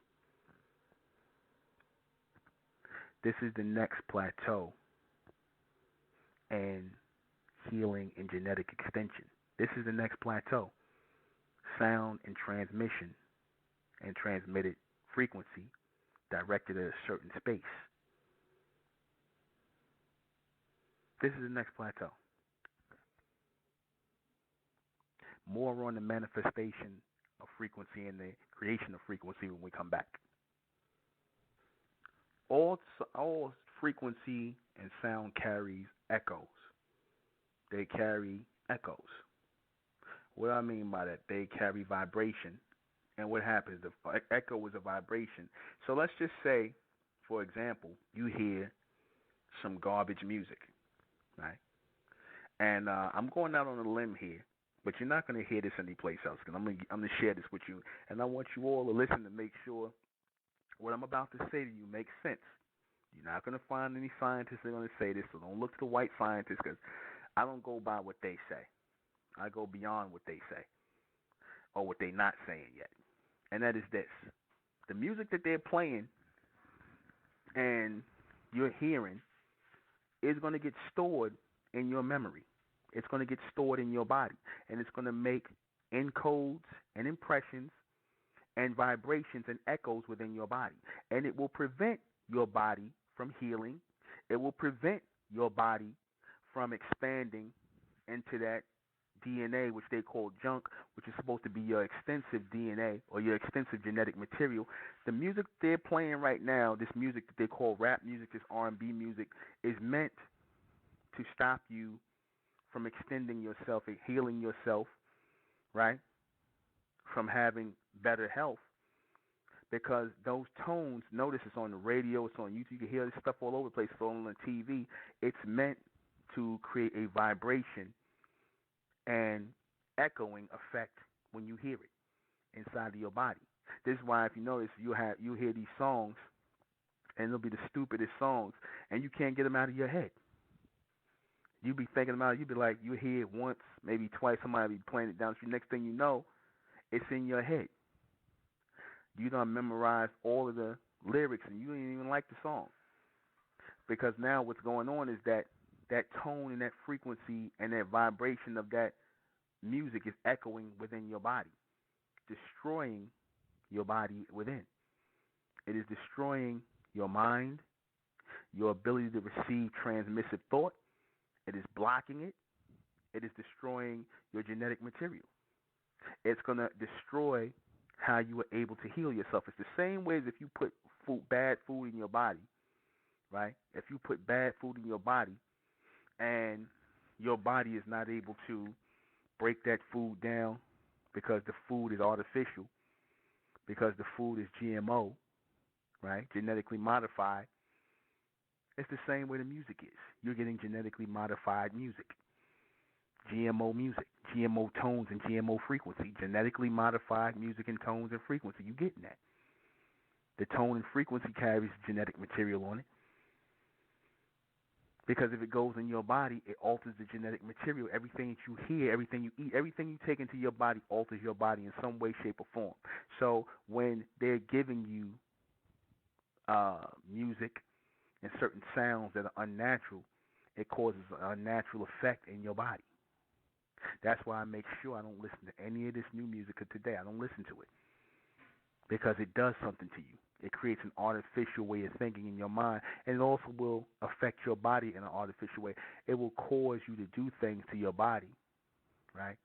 This is the next plateau in healing and genetic extension. This is the next plateau. Sound and transmission and transmitted frequency directed at a certain space. This is the next plateau. More on the manifestation of frequency and the creation of frequency when we come back. All frequency and sound carries echoes. They carry echoes. What do I mean by that? They carry vibration. And what happens? The echo is a vibration. So let's just say, for example, you hear some garbage music, right? And I'm going out on a limb here But you're not going to hear this anyplace else. Because I'm gonna share this with you, and I want you all to listen to make sure what I'm about to say to you makes sense. You're not going to find any scientists that are going to say this, so don't look to the white scientists, because I don't go by what they say. I go beyond what they say or what they're not saying yet. And that is this. The music that they're playing and you're hearing is going to get stored in your memory. It's going to get stored in your body, and it's going to make encodes and impressions and vibrations and echoes within your body. And it will prevent your body from healing. It will prevent your body from expanding into that DNA, which they call junk, which is supposed to be your extensive DNA or your extensive genetic material. The music they're playing right now, this music that they call rap music, this R&B music, is meant to stop you from extending yourself and healing yourself, right, from having better health. Because those tones, notice it's on the radio, it's on YouTube, you can hear this stuff all over the place, it's on the TV. It's meant to create a vibration and echoing effect when you hear it inside of your body. This is why, if you notice, you hear these songs, and they'll be the stupidest songs, and you can't get them out of your head. You be thinking about it, you be like, you hear it once, maybe twice, somebody be playing it down the street. Next thing you know, it's in your head. You done memorized all of the lyrics, and you didn't even like the song. Because now what's going on is that tone and that frequency and that vibration of that music is echoing within your body, destroying your body within. It is destroying your mind, your ability to receive transmissive thought. It is blocking it. It is destroying your genetic material. It's going to destroy how you are able to heal yourself. It's the same way as if you put bad food in your body, right? If you put bad food in your body and your body is not able to break that food down because the food is artificial, because the food is GMO, right, genetically modified, it's the same way the music is. You're getting genetically modified music, GMO music, GMO tones and GMO frequency, genetically modified music and tones and frequency. You getting that? The tone and frequency carries genetic material on it. Because if it goes in your body, it alters the genetic material. Everything that you hear, everything you eat, everything you take into your body alters your body in some way, shape, or form. So when they're giving you music and certain sounds that are unnatural, it causes an unnatural effect in your body. That's why I make sure I don't listen to any of this new music of today. I don't listen to it because it does something to you. It creates an artificial way of thinking in your mind, and it also will affect your body in an artificial way. It will cause you to do things to your body, right?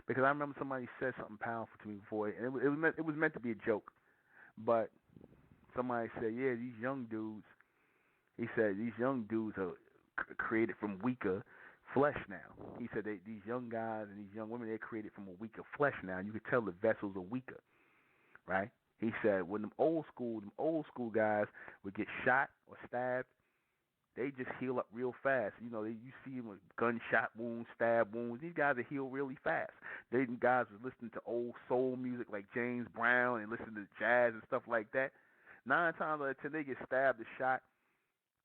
Because I remember somebody said something powerful to me before, and it was meant to be a joke, but somebody said, yeah, these young dudes, he said, these young dudes are created from weaker flesh now. He said these young guys and these young women, they're created from a weaker flesh now. You could tell the vessels are weaker, right? He said when them old school guys would get shot or stabbed, they just heal up real fast. You know, you see them with gunshot wounds, stab wounds. These guys that heal really fast. They guys was listening to old soul music like James Brown and listening to jazz and stuff like that. 9 times out of 10 they get stabbed or shot.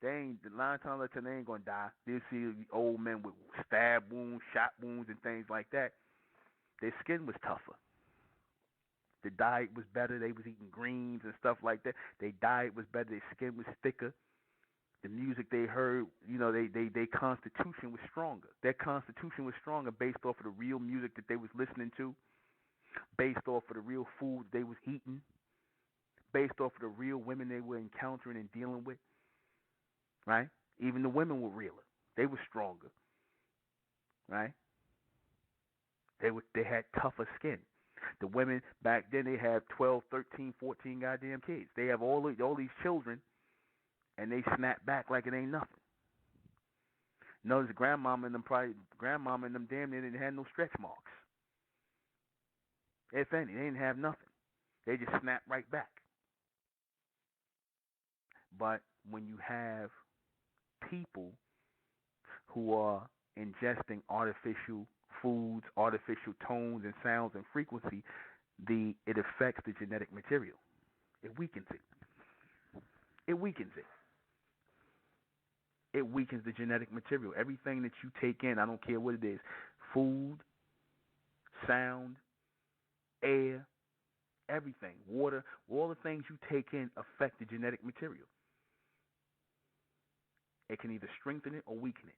9 times out of 10 they ain't gonna die. They'll see old men with stab wounds, shot wounds, and things like that. Their skin was tougher. The diet was better. They was eating greens and stuff like that. Their diet was better. Their skin was thicker. The music they heard, you know, their constitution was stronger. Their constitution was stronger based off of the real music that they was listening to, based off of the real food they was eating, based off of the real women they were encountering and dealing with, right? Even the women were realer. They were stronger, right? They had tougher skin. The women back then, they had 12, 13, 14 goddamn kids. They have all these children, and they snap back like it ain't nothing. Notice grandmama and them damn near didn't have no stretch marks. If any, they didn't have nothing. They just snap right back. But when you have people who are ingesting artificial foods, artificial tones and sounds and frequency, it affects the genetic material. It weakens it. It weakens it. It weakens the genetic material. Everything that you take in, I don't care what it is, food, sound, air, everything, water, all the things you take in affect the genetic material. It can either strengthen it or weaken it.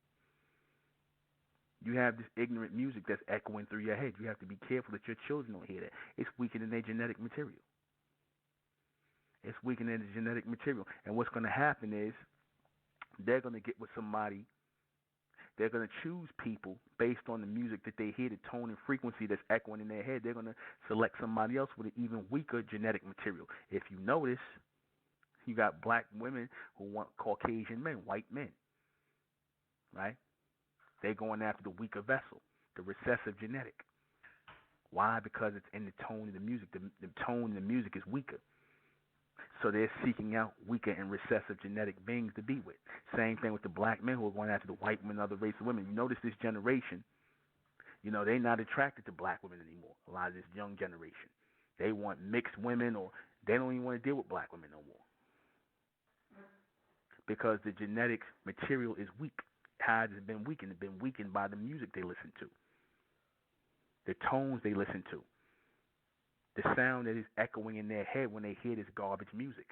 You have this ignorant music that's echoing through your head. You have to be careful that your children don't hear that. It's weakening their genetic material. It's weakening the genetic material. And what's going to happen is they're going to get with somebody. They're going to choose people based on the music that they hear, the tone and frequency that's echoing in their head. They're going to select somebody else with an even weaker genetic material. If you notice, you got black women who want Caucasian men, white men, right? They're going after the weaker vessel, the recessive genetic. Why? Because it's in the tone of the music. The tone in the music is weaker. So they're seeking out weaker and recessive genetic beings to be with. Same thing with the black men who are going after the white women and other race of women. You notice this generation, they're not attracted to black women anymore. A lot of this young generation. They want mixed women, or they don't even want to deal with black women no more. Because the genetic material is weak. How has it been weakened? It's been weakened by the music they listen to, the tones they listen to, the sound that is echoing in their head when they hear this garbage music.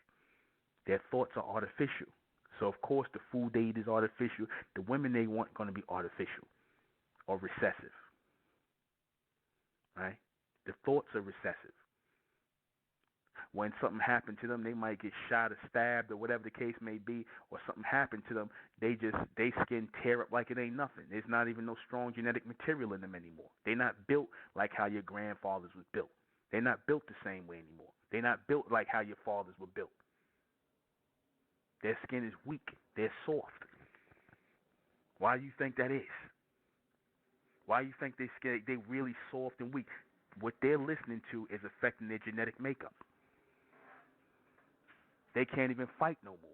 Their thoughts are artificial. So, of course, the food they eat is artificial. The women they want are going to be artificial or recessive. Right? The thoughts are recessive. When something happened to them, they might get shot or stabbed or whatever the case may be, or something happened to them, they skin tear up like it ain't nothing. There's not even no strong genetic material in them anymore. They're not built like how your grandfathers was built. They're not built the same way anymore. They're not built like how your fathers were built. Their skin is weak. They're soft. Why do you think that is? Why do you think they're really soft and weak? What they're listening to is affecting their genetic makeup. They can't even fight no more.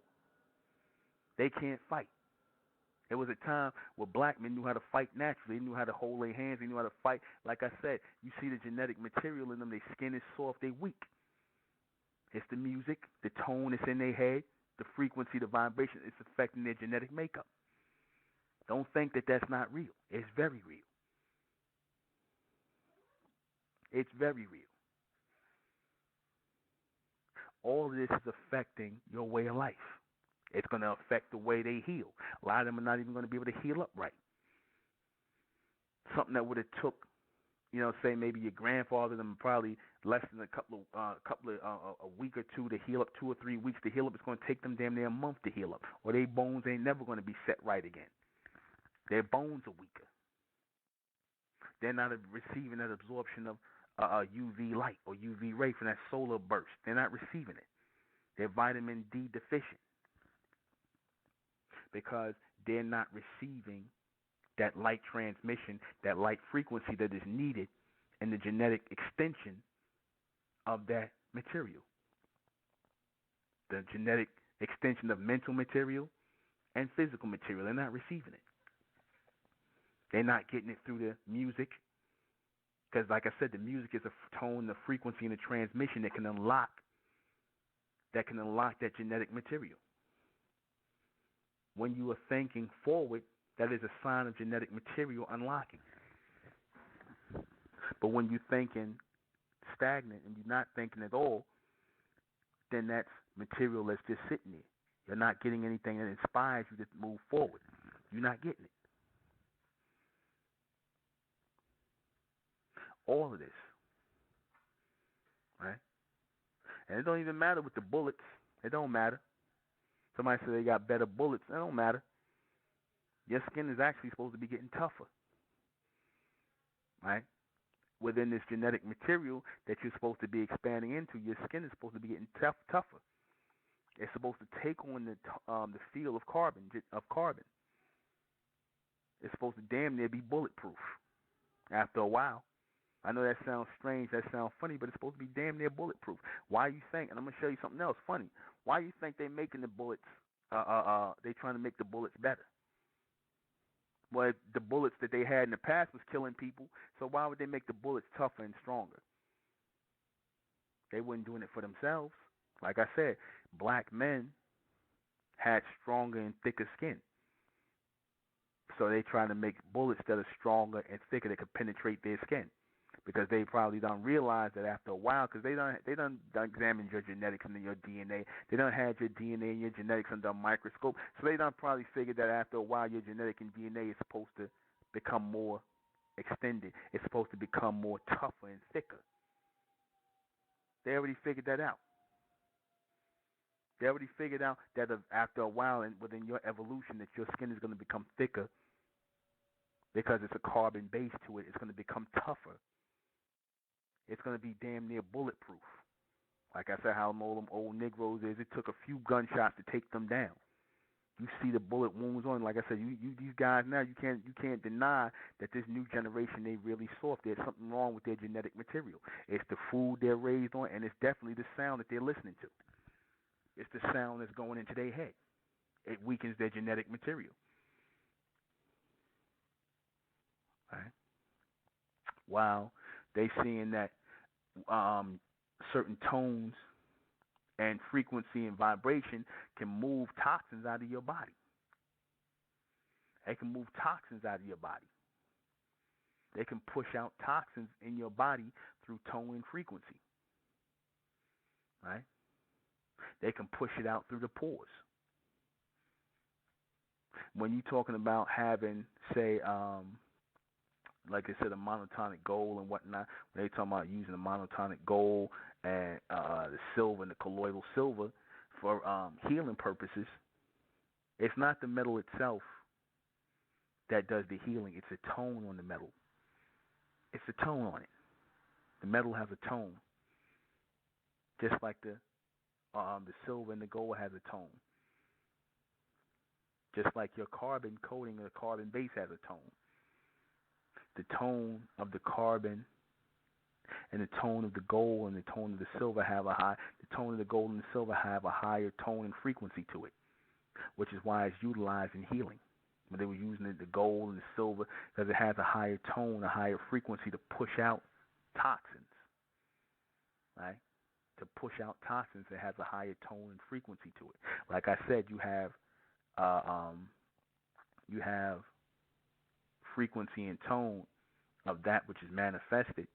They can't fight. There was a time where black men knew how to fight naturally. They knew how to hold their hands. They knew how to fight. Like I said, you see the genetic material in them. Their skin is soft. They're weak. It's the music, the tone that's in their head, the frequency, the vibration. It's affecting their genetic makeup. Don't think that that's not real. It's very real. It's very real. All of this is affecting your way of life. It's going to affect the way they heal. A lot of them are not even going to be able to heal up right. Something that would have took, say maybe your grandfather, them probably less than a week or two to heal up, 2 or 3 weeks to heal up. It's going to take them damn near a month to heal up, or their bones ain't never going to be set right again. Their bones are weaker. They're not receiving that absorption of UV light or UV ray from that solar burst. They're not receiving it. They're vitamin D deficient because they're not receiving that light transmission, that light frequency that is needed in the genetic extension of that material. The genetic extension of mental material and physical material. They're not receiving it. They're not getting it through the music. Because, like I said, the music is a tone, the frequency, and the transmission that can unlock that genetic material. When you are thinking forward, that is a sign of genetic material unlocking. But when you're thinking stagnant and you're not thinking at all, then that's material that's just sitting there. You're not getting anything that inspires you to move forward. You're not getting it. All of this, right? And it don't even matter with the bullets. It don't matter. Somebody said they got better bullets. It don't matter. Your skin is actually supposed to be getting tougher, right? Within this genetic material that you're supposed to be expanding into, your skin is supposed to be getting tougher. It's supposed to take on the feel of carbon. It's supposed to damn near be bulletproof after a while. I know that sounds strange, that sounds funny, but it's supposed to be damn near bulletproof. Why you think, and I'm going to show you something else funny, why you think they're making the bullets, they trying to make the bullets better? Well, the bullets that they had in the past was killing people, so why would they make the bullets tougher and stronger? They weren't doing it for themselves. Like I said, black men had stronger and thicker skin. So they trying to make bullets that are stronger and thicker that could penetrate their skin. Because they probably don't realize that after a while, because they done examined your genetics and your DNA. They done had your DNA and your genetics under a microscope. So they done probably figured that after a while, your genetic and DNA is supposed to become more extended. It's supposed to become more tougher and thicker. They already figured that out. They already figured out that after a while, and within your evolution, that your skin is going to become thicker because it's a carbon base to it. It's going to become tougher. It's going to be damn near bulletproof. Like I said, how all them old Negroes is, it took a few gunshots to take them down. You see the bullet wounds on. Like I said, you these guys now, you can't deny that this new generation, they really soft. There's something wrong with their genetic material. It's the food they're raised on, and it's definitely the sound that they're listening to. It's the sound that's going into their head. It weakens their genetic material. Right? While they seeing that certain tones and frequency and vibration can move toxins out of your body. They can move toxins out of your body. They can push out toxins in your body through tone and frequency. Right? They can push it out through the pores. When you're talking about having, say, like I said, a monotonic gold and whatnot, when they talking about using the monotonic gold and the silver and the colloidal silver for healing purposes, it's not the metal itself that does the healing. It's a tone on the metal. It's a tone on it. The metal has a tone, just like the silver and the gold has a tone. Just like your carbon coating or the carbon base has a tone. The tone of the carbon and the tone of the gold and the tone of the silver the tone of the gold and the silver have a higher tone and frequency to it, which is why it's utilized in healing. When they were using the gold and the silver, because it has a higher tone, a higher frequency to push out toxins, right? To push out toxins, it has a higher tone and frequency to it. Like I said, you have frequency and tone of that which is manifested,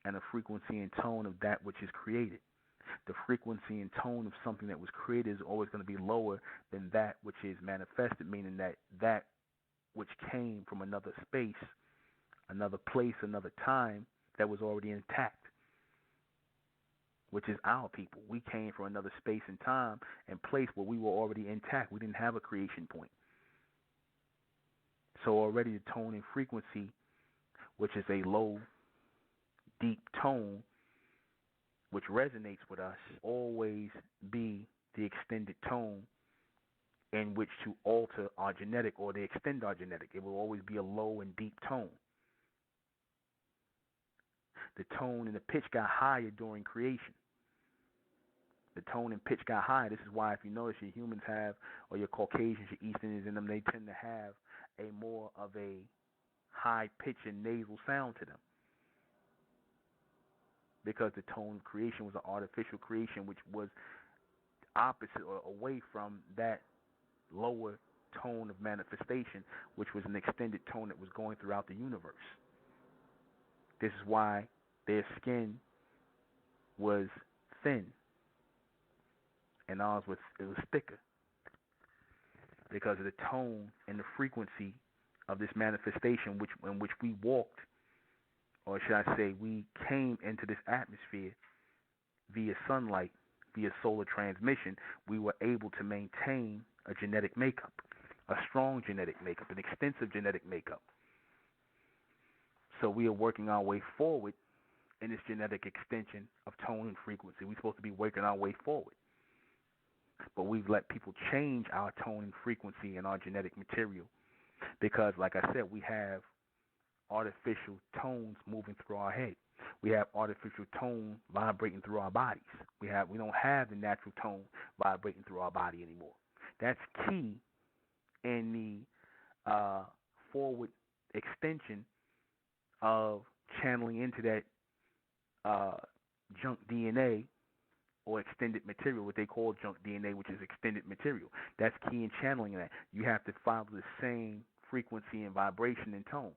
and a frequency and tone of that which is created. The frequency and tone of something that was created is always going to be lower than that which is manifested, meaning that which came from another space, another place, another time that was already intact, which is our people. We came from another space and time and place where we were already intact. We didn't have a creation point. So already the tone and frequency, which is a low, deep tone, which resonates with us, always be the extended tone in which to alter our genetic or to extend our genetic. It will always be a low and deep tone. The tone and the pitch got higher during creation. The tone and pitch got higher. This is why, if you notice, your humans have, or your Caucasians, your Easterners in them, they tend to have a more of a high pitch and nasal sound to them. Because the tone of creation was an artificial creation, which was opposite or away from that lower tone of manifestation, which was an extended tone that was going throughout the universe. This is why their skin was thin and ours was thicker, because of the tone and the frequency of this manifestation in which we walked, or should I say we came into this atmosphere via sunlight, via solar transmission. We were able to maintain a genetic makeup, a strong genetic makeup, an extensive genetic makeup. So we are working our way forward in this genetic extension of tone and frequency. We're supposed to be working our way forward. But we've let people change our tone and frequency and our genetic material because, like I said, we have artificial tones moving through our head. We have artificial tone vibrating through our bodies. We don't have the natural tone vibrating through our body anymore. That's key in the forward extension of channeling into that junk DNA or extended material, what they call junk DNA, which is extended material. That's key in channeling that. You have to follow the same frequency and vibration and tone.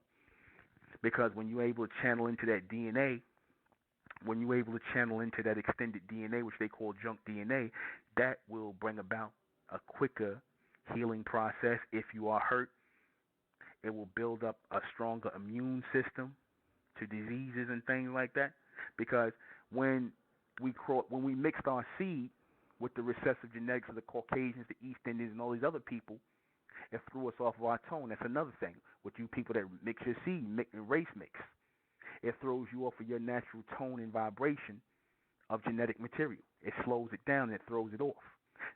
Because when you're able to channel into that DNA, when you're able to channel into that extended DNA, which they call junk DNA, that will bring about a quicker healing process. If you are hurt, it will build up a stronger immune system to diseases and things like that. Because when we mixed our seed with the recessive genetics of the Caucasians, the East Indians, and all these other people, it threw us off of our tone. That's another thing. With you people that mix your seed, race mix, it throws you off of your natural tone and vibration of genetic material. It slows it down and it throws it off.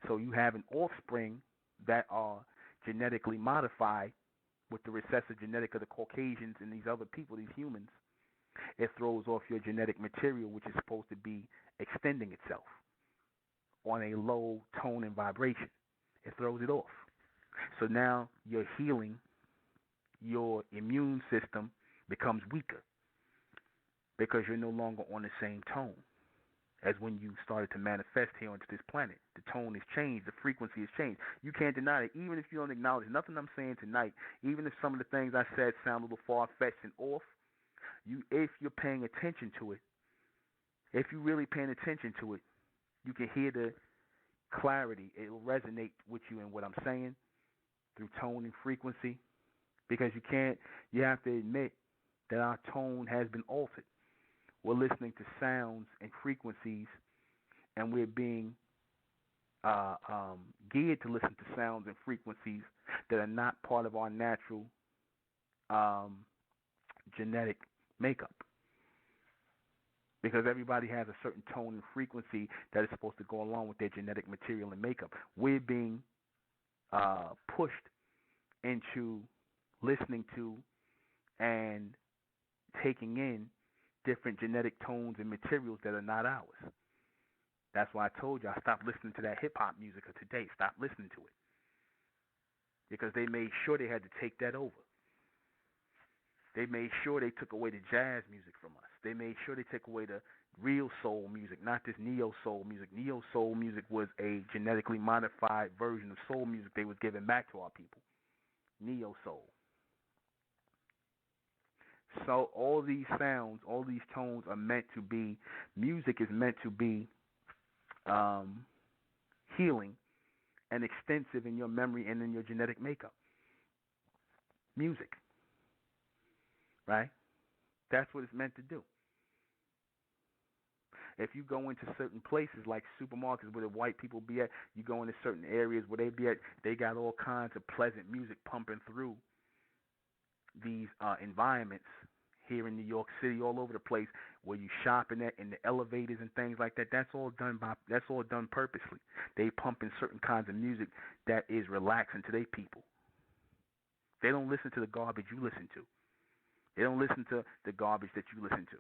So you have an offspring that are genetically modified with the recessive genetic of the Caucasians and these other people, these humans. It throws off your genetic material, which is supposed to be extending itself on a low tone and vibration. It throws it off. So now your healing, your immune system becomes weaker because you're no longer on the same tone as when you started to manifest here onto this planet. The tone has changed. The frequency has changed. You can't deny it. Even if you don't acknowledge nothing I'm saying tonight, even if some of the things I said sound a little far-fetched and off, if you're paying attention to it, if you're really paying attention to it, you can hear the clarity. It will resonate with you in what I'm saying through tone and frequency, because you have to admit that our tone has been altered. We're listening to sounds and frequencies, and we're being geared to listen to sounds and frequencies that are not part of our natural genetic makeup. Because everybody has a certain tone and frequency that is supposed to go along with their genetic material and makeup. We're being pushed into listening to and taking in different genetic tones and materials that are not ours. That's why I told you I stopped listening to that hip-hop music of today. Stop listening to it. Because they made sure they had to take that over. They made sure they took away the jazz music from us. They made sure they took away the real soul music, not this neo-soul music. Neo-soul music was a genetically modified version of soul music they was giving back to our people. Neo-soul. So all these sounds, all these tones are meant to be, music is meant to be healing and extensive in your memory and in your genetic makeup. Music. Right? That's what it's meant to do. If you go into certain places like supermarkets where the white people be at, you go into certain areas where they be at, they got all kinds of pleasant music pumping through these environments here in New York City, all over the place where you shopping at, in the elevators and things like that. That's all done purposely. They pump in certain kinds of music that is relaxing to their people. They don't listen to the garbage you listen to. They don't listen to the garbage that you listen to.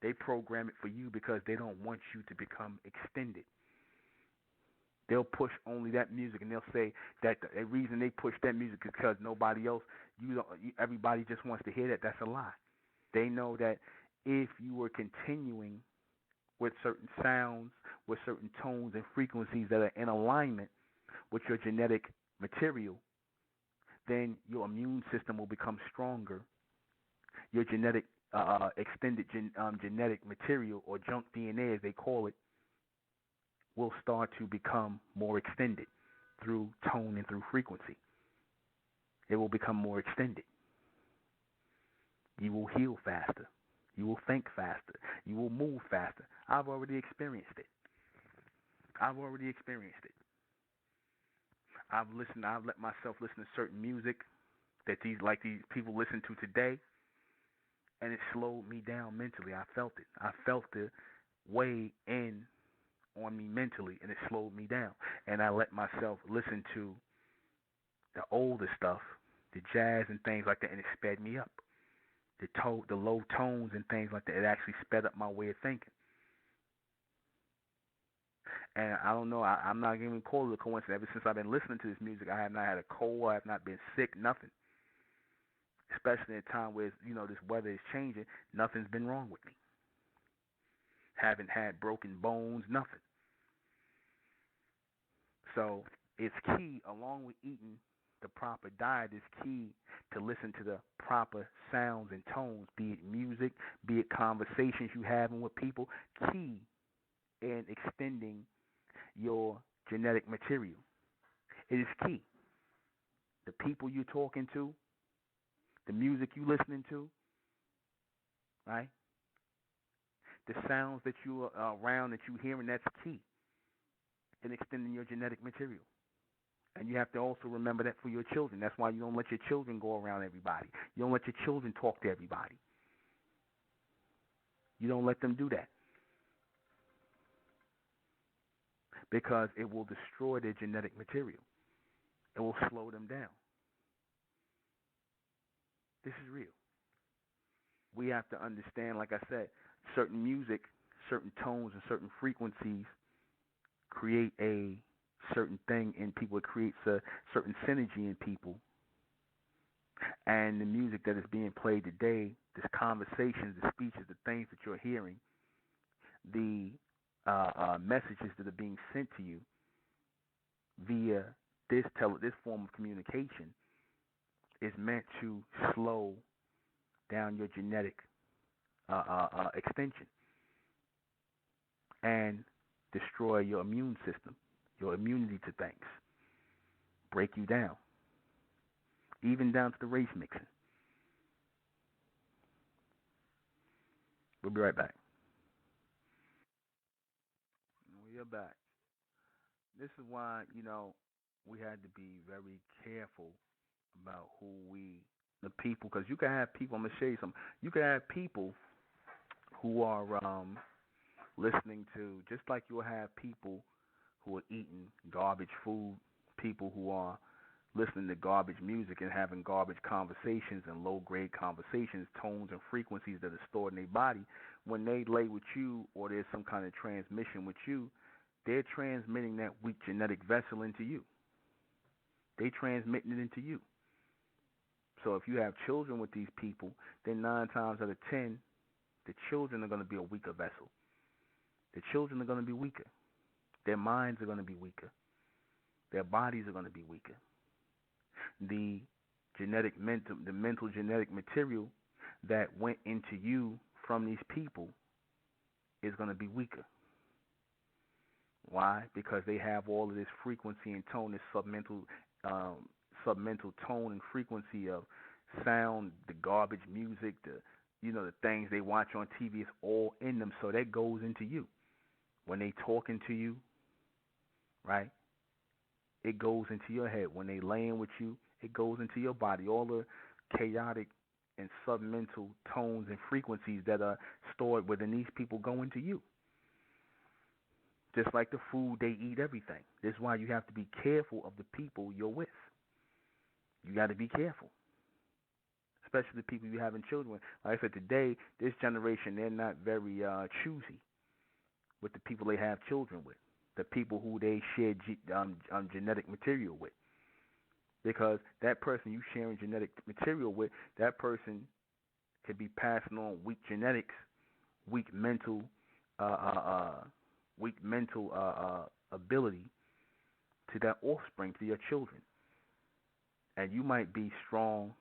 They program it for you because they don't want you to become extended. They'll push only that music, and they'll say that the reason they push that music is because nobody else, everybody just wants to hear that. That's a lie. They know that if you were continuing with certain sounds, with certain tones and frequencies that are in alignment with your genetic material, then your immune system will become stronger. Your genetic extended genetic material, or junk DNA as they call it, will start to become more extended through tone and through frequency. It will become more extended. You will heal faster. You will think faster. You will move faster. I've already experienced it. I've let myself listen to certain music that these people listen to today, and it slowed me down mentally. I felt it. I felt the weigh in on me mentally, and it slowed me down. And I let myself listen to the older stuff, the jazz and things like that, and it sped me up. The low tones and things like that, it actually sped up my way of thinking. And I don't know, I'm not even calling it a coincidence. Ever since I've been listening to this music, I have not had a cold, I have not been sick, nothing. Especially in a time where, this weather is changing, nothing's been wrong with me. Haven't had broken bones, nothing. So it's key, along with eating the proper diet, is key to listen to the proper sounds and tones, be it music, be it conversations you having with people, key in extending your genetic material. It is key. The people you're talking to, the music you listening to, right? The sounds that you are around, that you hearing, that's key in extending your genetic material. And you have to also remember that for your children. That's why you don't let your children go around everybody. You don't let your children talk to everybody. You don't let them do that. Because it will destroy their genetic material. It will slow them down. This is real. We have to understand, like I said, certain music, certain tones, and certain frequencies create a certain thing in people. It creates a certain synergy in people. And the music that is being played today, this conversations, the speeches, the things that you're hearing, the messages that are being sent to you via this form of communication is meant to slow down your genetic extension and destroy your immune system, your immunity to things, break you down, even down to the race mixing. We'll be right back. We are back. This is why, we had to be very careful about the people, because you can have people, I'm going to show you something, you can have people who are listening to, just like you'll have people who are eating garbage food, people who are listening to garbage music and having garbage conversations and low-grade conversations, tones and frequencies that are stored in their body. When they lay with you or there's some kind of transmission with you, they're transmitting that weak genetic vessel into you. They transmitting it into you. So if you have children with these people, then 9 times out of 10, the children are going to be a weaker vessel. The children are going to be weaker. Their minds are going to be weaker. Their bodies are going to be weaker. The mental genetic material that went into you from these people is going to be weaker. Why? Because they have all of this frequency and tone, this submental tone and frequency of sound, the garbage music, the things they watch on TV, is all in them. So that goes into you. When they talking to you, right? It goes into your head. When they laying with you, it goes into your body. All the chaotic and submental tones and frequencies that are stored within these people go into you. Just like the food they eat, everything. This is why you have to be careful of the people you're with. You got to be careful. Especially the people you're having children with. Like I said, today, this generation, they're not very choosy with the people they have children with. The people who they share genetic material with. Because that person you sharing genetic material with, that person could be passing on weak genetics, weak mental ability to that offspring, to your children. And you might be strong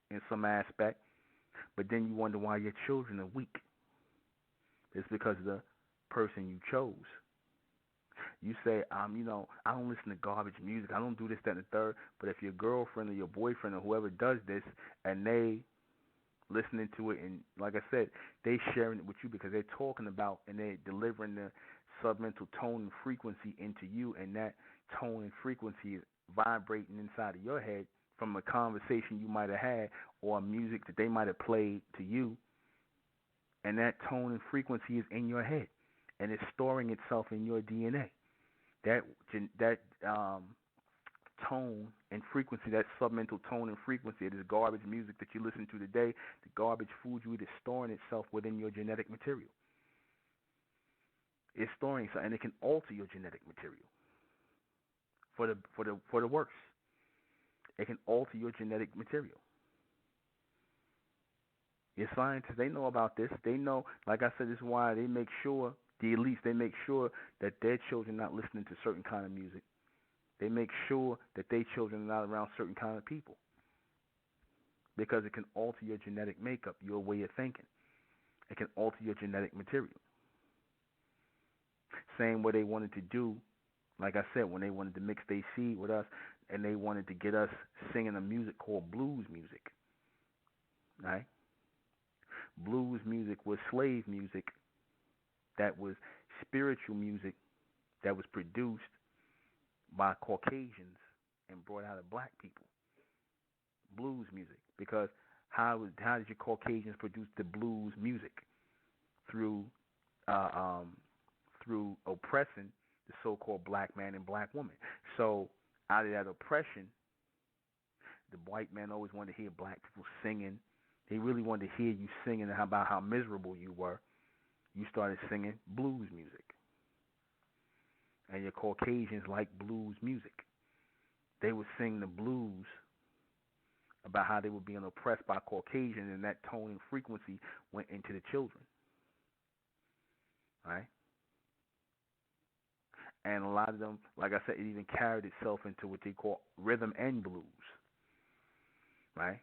in some aspect, but then you wonder why your children are weak. It's because of the person you chose. You say, I don't listen to garbage music. I don't do this, that, and the third. But if your girlfriend or your boyfriend or whoever does this, and they listening to it, and like I said, they sharing it with you because they're talking about and they're delivering the submental tone and frequency into you, and that tone and frequency is vibrating inside of your head from a conversation you might have had or music that they might have played to you, and that tone and frequency is in your head, and it's storing itself in your DNA. That tone and frequency, that submental tone and frequency, it is garbage music that you listen to today, the garbage food you eat, is storing itself within your genetic material. It's storing something, and it can alter your genetic material for the worse. It can alter your genetic material. Your scientists, they know about this. They know, like I said, this is why they make sure, the elites, they make sure that their children not listening to certain kind of music. They make sure that their children are not around certain kind of people, because it can alter your genetic makeup, your way of thinking. It can alter your genetic material. Same what they wanted to do, like I said, when they wanted to mix their seed with us, and they wanted to get us singing a music called blues music, right? Blues music was slave music that was spiritual music that was produced by Caucasians and brought out of black people. Blues music, because how did your Caucasians produce the blues music? Through oppressing the so-called black man and black woman. So out of that oppression, the white man always wanted to hear black people singing. They really wanted to hear you singing about how miserable you were. You started singing blues music. And your Caucasians like blues music. They would sing the blues about how they were being oppressed by Caucasians, and that tone and frequency went into the children. Right? And a lot of them, like I said, it even carried itself into what they call rhythm and blues. Right?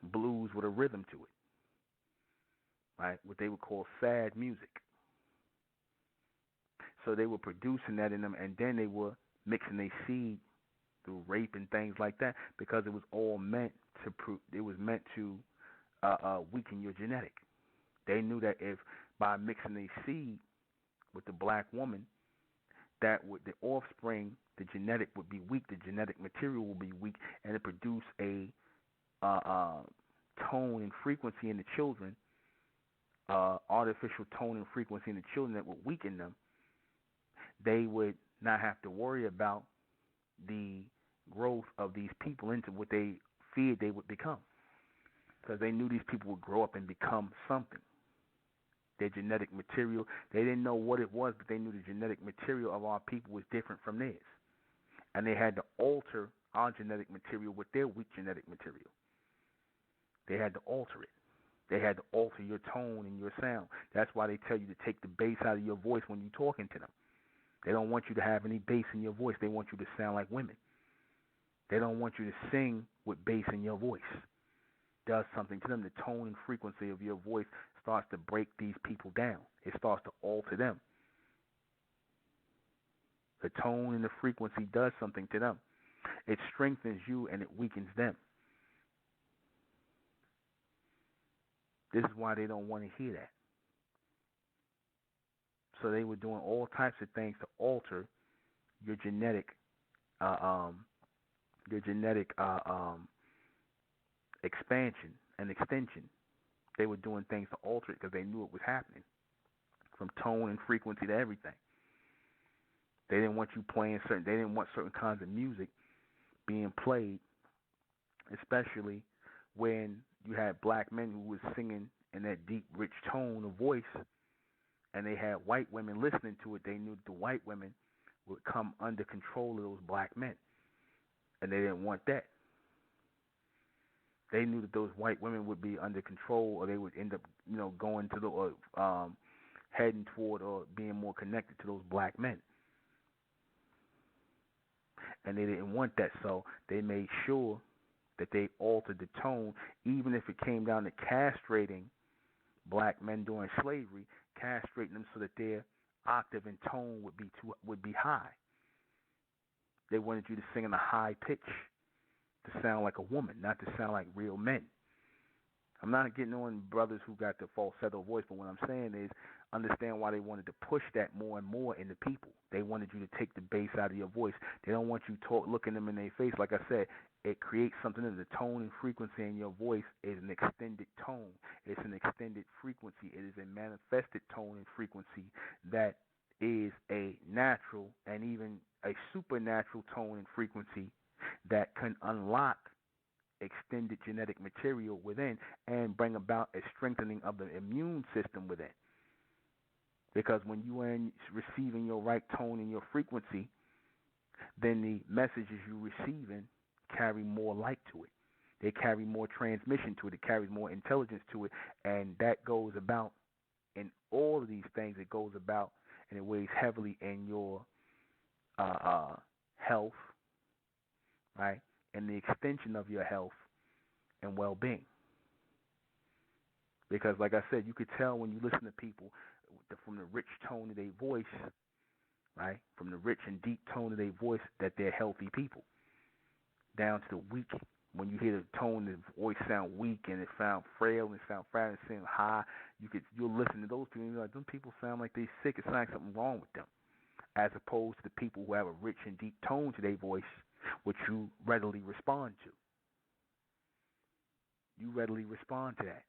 Blues with a rhythm to it. Right? What they would call sad music. So they were producing that in them, and then they were mixing their seed through rape and things like that, because it was all meant to weaken your genetic. They knew that if by mixing their seed with the black woman, that would the offspring, the genetic would be weak, the genetic material will be weak, and it produce a tone and frequency in the children, artificial tone and frequency in the children that would weaken them. They would not have to worry about the growth of these people into what they feared they would become, because they knew these people would grow up and become something. Their genetic material, they didn't know what it was, but they knew the genetic material of our people was different from theirs. And they had to alter our genetic material with their weak genetic material. They had to alter it. They had to alter your tone and your sound. That's why they tell you to take the bass out of your voice when you're talking to them. They don't want you to have any bass in your voice. They want you to sound like women. They don't want you to sing with bass in your voice. It does something to them. The tone and frequency of your voice starts to break these people down. It starts to alter them. The tone and the frequency does something to them. It strengthens you and it weakens them. This is why they don't want to hear that. So they were doing all types of things to alter your genetic expansion and extension. They were doing things to alter it because they knew it was happening, from tone and frequency to everything. They didn't want you playing certain. They didn't want certain kinds of music being played, especially when you had black men who was singing in that deep, rich tone of voice, and they had white women listening to it. They knew the white women would come under control of those black men, and they didn't want that. They knew that those white women would be under control, or they would end up, going to the heading toward or being more connected to those black men. And they didn't want that, so they made sure that they altered the tone, even if it came down to castrating black men during slavery, castrating them so that their octave and tone would be high. They wanted you to sing in a high pitch, to sound like a woman, not to sound like real men. I'm not getting on brothers who got the falsetto voice, but what I'm saying is, understand why they wanted to push that more and more into people. They wanted you to take the bass out of your voice. They don't want you looking them in their face. Like I said, it creates something in the tone and frequency in your voice is an extended tone. It's an extended frequency. It is a manifested tone and frequency that is a natural and even a supernatural tone and frequency that can unlock extended genetic material within and bring about a strengthening of the immune system within. Because when you are receiving your right tone and your frequency, then the messages you're receiving carry more light to it. They carry more transmission to it. It carries more intelligence to it. And that goes about in all of these things. It goes about and it weighs heavily in your health, right? And the extension of your health and well-being. Because, like I said, you could tell when you listen to people from the rich tone of their voice, right? From the rich and deep tone of their voice, that they're healthy people. Down to the weak, when you hear the tone, the voice sound weak and it sound frail and it sound fat and sound high, you'll listen to those people and you're like, them people sound like they're sick. It sounds like something wrong with them. As opposed to the people who have a rich and deep tone to their voice, which you readily respond to. You readily respond to that.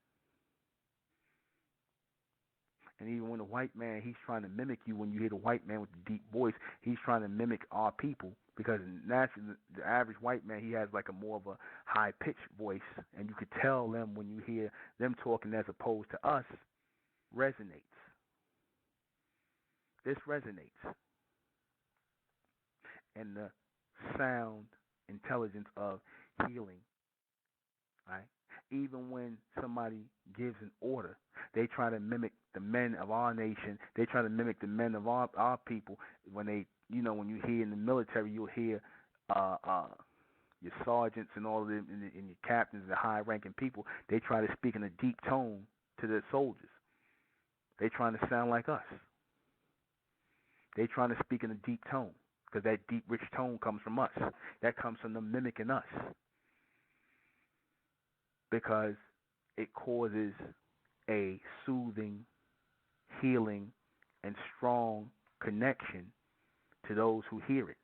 And even when the white man, he's trying to mimic you, when you hear the white man with the deep voice, he's trying to mimic our people, because naturally the average white man, he has like a more of a high-pitched voice, and you could tell them when you hear them talking as opposed to us, resonates. This resonates. And the sound intelligence of healing, right? Even when somebody gives an order, they try to mimic the men of our nation. They try to mimic the men of our people. When they, when you hear in the military, you'll hear your sergeants and all of them, and your captains, the high-ranking people. They try to speak in a deep tone to their soldiers. They trying to sound like us. They trying to speak in a deep tone, because that deep, rich tone comes from us. That comes from them mimicking us. Because it causes a soothing, healing, and strong connection to those who hear it.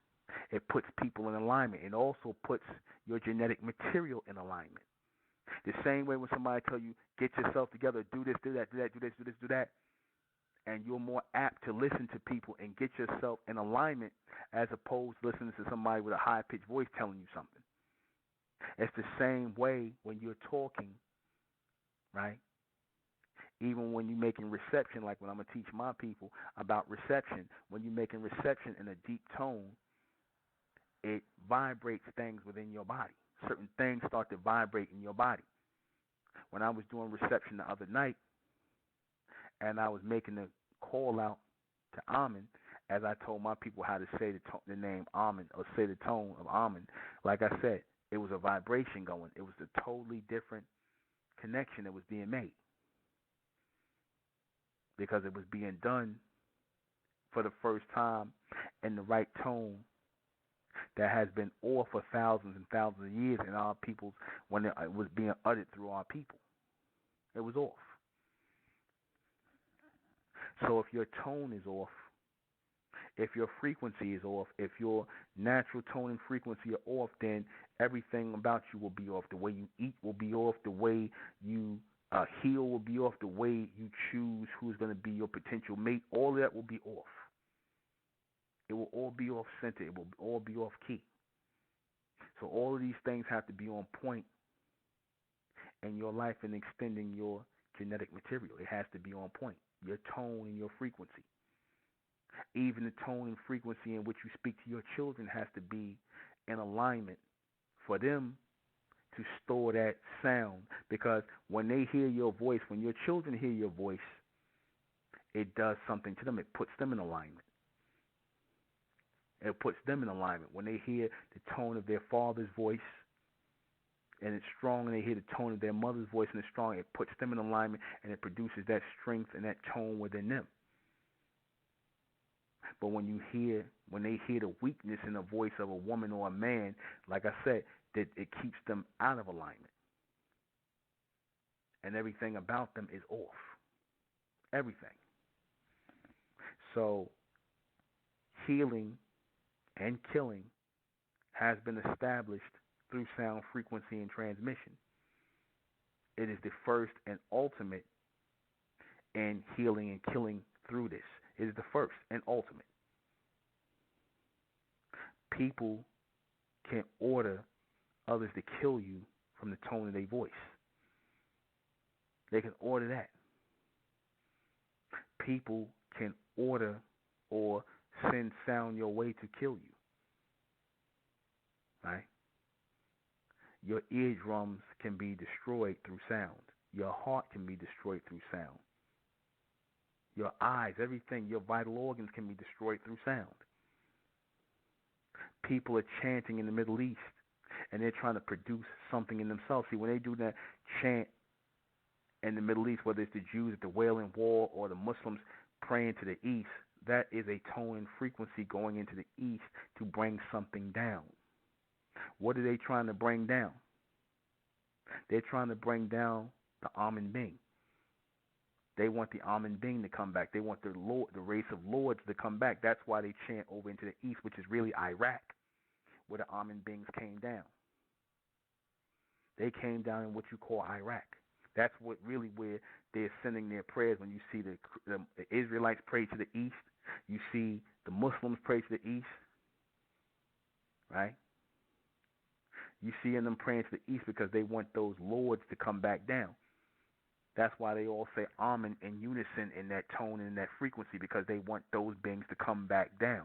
It puts people in alignment. It also puts your genetic material in alignment. The same way when somebody tells you, get yourself together, do this, do that, do that, do this, do this, do that, and you're more apt to listen to people and get yourself in alignment as opposed to listening to somebody with a high-pitched voice telling you something. It's the same way when you're talking, right? Even when you're making reception, like when I'm going to teach my people about reception, when you're making reception in a deep tone, it vibrates things within your body. Certain things start to vibrate in your body. When I was doing reception the other night, and I was making the call out to Amen, as I told my people how to say the name Amen, or say the tone of Amen, like I said, it was a vibration going. It was a totally different connection that was being made, because it was being done for the first time in the right tone that has been off for thousands and thousands of years in our peoples, when it was being uttered through our people. It was off. So if your tone is off, if your frequency is off, if your natural tone and frequency are off, then everything about you will be off. The way you eat will be off. The way you heal will be off. The way you choose who's going to be your potential mate, all of that will be off. It will all be off center. It will all be off key. So all of these things have to be on point in your life and extending your genetic material. It has to be on point. Your tone and your frequency. Even the tone and frequency in which you speak to your children has to be in alignment for them to store that sound. Because when they hear your voice, when your children hear your voice, it does something to them. It puts them in alignment. It puts them in alignment. When they hear the tone of their father's voice and it's strong, and they hear the tone of their mother's voice and it's strong, it puts them in alignment, and it produces that strength and that tone within them. But when they hear the weakness in the voice of a woman or a man, like I said, that it keeps them out of alignment. And everything about them is off. Everything. So healing and killing has been established through sound frequency and transmission. It is the first and ultimate in healing and killing through this. It is the first and ultimate. People can order others to kill you from the tone of their voice. They can order that. People can order or send sound your way to kill you. Right? Your eardrums can be destroyed through sound. Your heart can be destroyed through sound. Your eyes, everything, your vital organs can be destroyed through sound. People are chanting in the Middle East, and they're trying to produce something in themselves. See, when they do that chant in the Middle East, whether it's the Jews at the Wailing Wall or the Muslims praying to the east, that is a tone and frequency going into the east to bring something down. What are they trying to bring down? They're trying to bring down the Amen Bing. They want the Amen Bing to come back. They want the race of lords to come back. That's why they chant over into the east, which is really Iraq, where the Amen Bings came down. They came down in what you call Iraq. That's what really where they're sending their prayers. When you see the Israelites pray to the east, you see the Muslims pray to the east, right? You see them praying to the east because they want those lords to come back down. That's why they all say Amen in unison in that tone and that frequency, because they want those beings to come back down.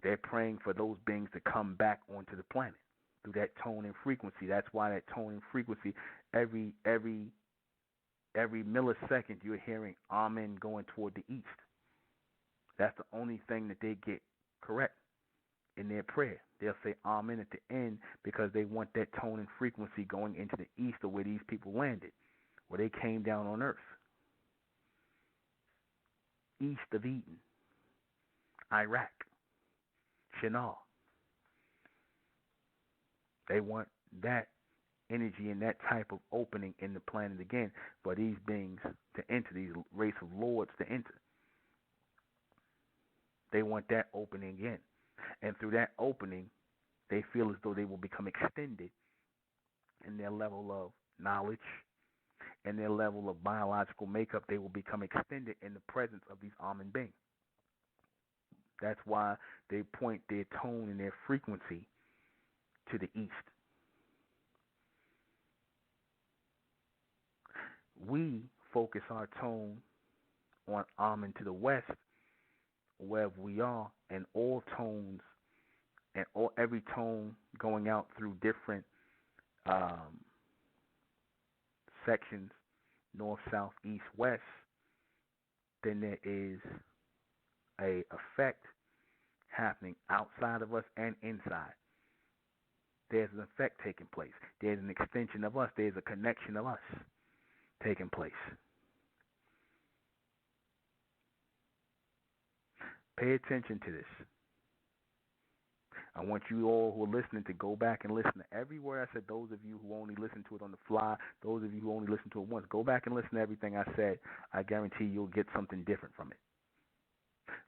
They're praying for those beings to come back onto the planet through that tone and frequency. That's why that tone and frequency, every millisecond you're hearing Amen going toward the east. That's the only thing that they get correct in their prayer. They'll say Amen at the end because they want that tone and frequency going into the east of where these people landed, where they came down on earth. East of Eden, Iraq, Shinar. They want that energy and that type of opening in the planet again for these beings to enter, these race of lords to enter. They want that opening again. And through that opening, they feel as though they will become extended in their level of knowledge and their level of biological makeup. They will become extended in the presence of these Amen beings. That's why they point their tone and their frequency to the east. We focus our tone on Amen to the west, wherever we are, and all tones and every tone going out through different sections, north, south, east, west, then there is a effect happening outside of us and inside. There's an effect taking place. There's an extension of us. There's a connection of us taking place. Pay attention to this. I want you all who are listening to go back and listen to every word I said. Those of you who only listen to it on the fly, those of you who only listen to it once, go back and listen to everything I said. I guarantee you'll get something different from it.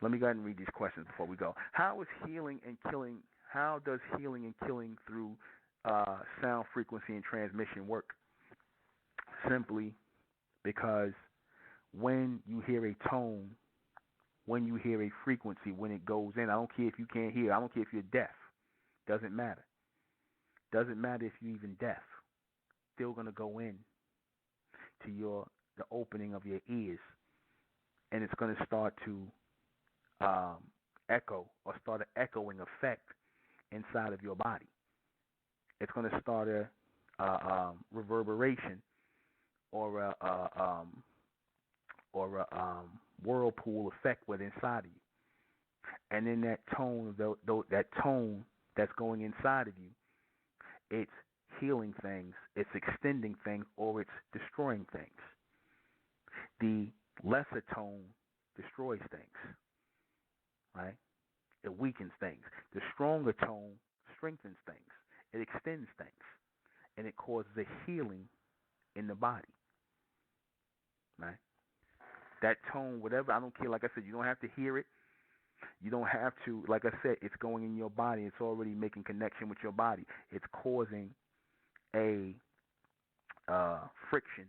Let me go ahead and read these questions before we go. How does healing and killing through sound frequency and transmission work? Simply because when you hear a tone, when you hear a frequency, when it goes in, I don't care if you can't hear, I don't care if you're deaf. Doesn't matter. Doesn't matter if you're even deaf. Still going to go in to the opening of your ears, and it's going to start to echo or start an echoing effect inside of your body. It's going to start a reverberation or a whirlpool effect within inside of you. And then that tone, that tone that's going inside of you, it's healing things, it's extending things, or it's destroying things. The lesser tone destroys things, right? It weakens things. The stronger tone strengthens things. It extends things, and it causes a healing in the body, right? That tone, whatever, I don't care. Like I said, you don't have to hear it. You don't have to, like I said, it's going in your body. It's already making connection with your body. It's causing a friction.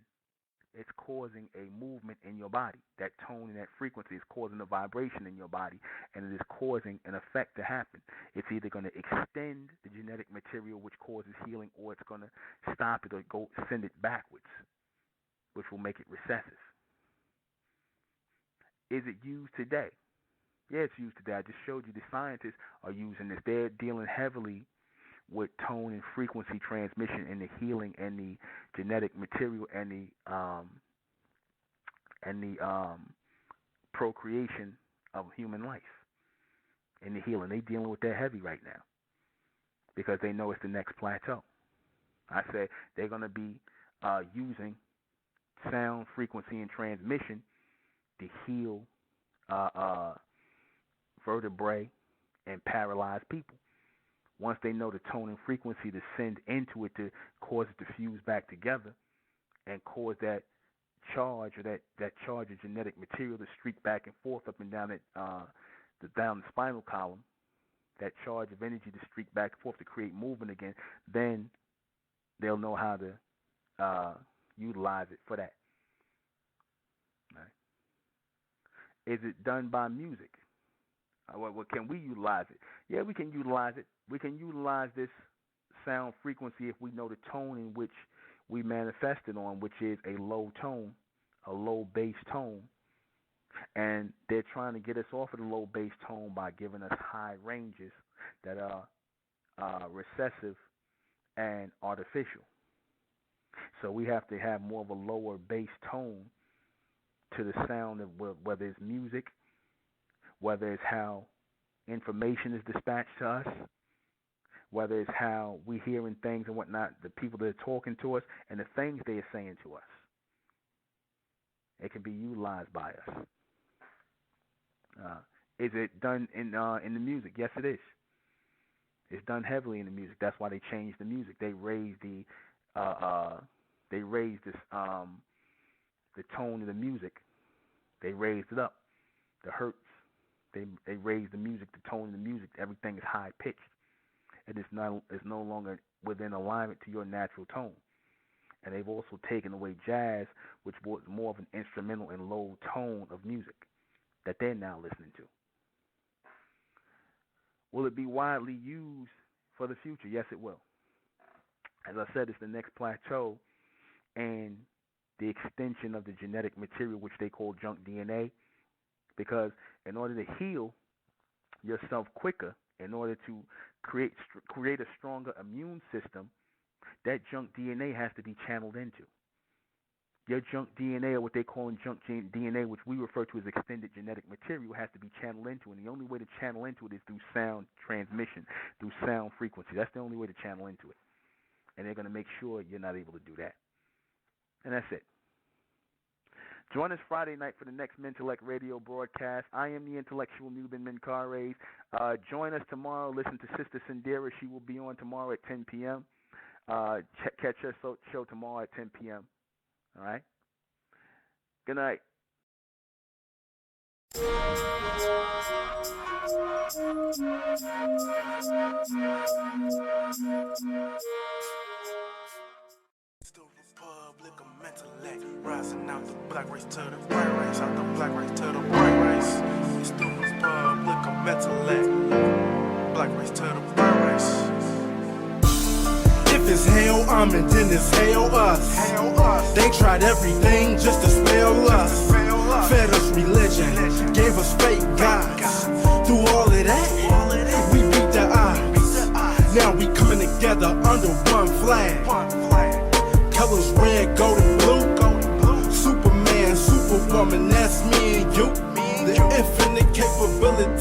It's causing a movement in your body. That tone and that frequency is causing a vibration in your body, and it is causing an effect to happen. It's either going to extend the genetic material, which causes healing, or it's going to stop it or send it backwards, which will make it recessive. Is it used today? Yeah, it's used today. I just showed you the scientists are using this. They're dealing heavily with tone and frequency transmission and the healing and the genetic material and the procreation of human life and the healing. They're dealing with that heavy right now because they know it's the next plateau. I said they're going to be using sound, frequency, and transmission to heal vertebrae and paralyzed people. Once they know the tone and frequency to send into it to cause it to fuse back together and cause that charge or that charge of genetic material to streak back and forth up and down down the spinal column, that charge of energy to streak back and forth to create movement again, then they'll know how to utilize it for that. Right. Is it done by music? Well, can we utilize it? Yeah, we can utilize it. We can utilize this sound frequency if we know the tone in which we manifest it on, which is a low tone, a low bass tone. And they're trying to get us off of the low bass tone by giving us high ranges that are recessive and artificial. So we have to have more of a lower bass tone to the sound of whether it's music, whether it's how information is dispatched to us, whether it's how we're hearing things and whatnot, the people that are talking to us, and the things they are saying to us. It can be utilized by us. Is it done in the music? Yes, it is. It's done heavily in the music. That's why they changed the music. They raised the tone of the music. They raised it up. The hertz. They raised the music, the tone of the music. Everything is high pitched. It is no longer within alignment to your natural tone. And they've also taken away jazz, which was more of an instrumental and low tone of music that they're now listening to. Will it be widely used for the future? Yes, it will. As I said, it's the next plateau and the extension of the genetic material, which they call junk DNA, because in order to heal yourself quicker, in order to create a stronger immune system, that junk DNA has to be channeled into. Your junk DNA, or what they call junk DNA, which we refer to as extended genetic material, has to be channeled into. And the only way to channel into it is through sound transmission, through sound frequency. That's the only way to channel into it. And they're going to make sure you're not able to do that. And that's it. Join us Friday night for the next Mentellect radio broadcast. I am the intellectual Nuben Menkarayzz. Join us tomorrow. Listen to Sister Sindira. She will be on tomorrow at 10 p.m. Catch her show tomorrow at 10 p.m. All right? Good night. Mentellect, rising out the black race to the white race, out the black race to the white race. It's the Republic of Mentellect, black race to the white race. If it's hell, and then it's hell us. They tried everything just to spell us. Fed us religion, gave us fake gods. Through all of that, we beat the odds. Now we coming together under one flag. Colors red, gold, and blue. Superman, Superwoman, that's me and you. The infinite capability.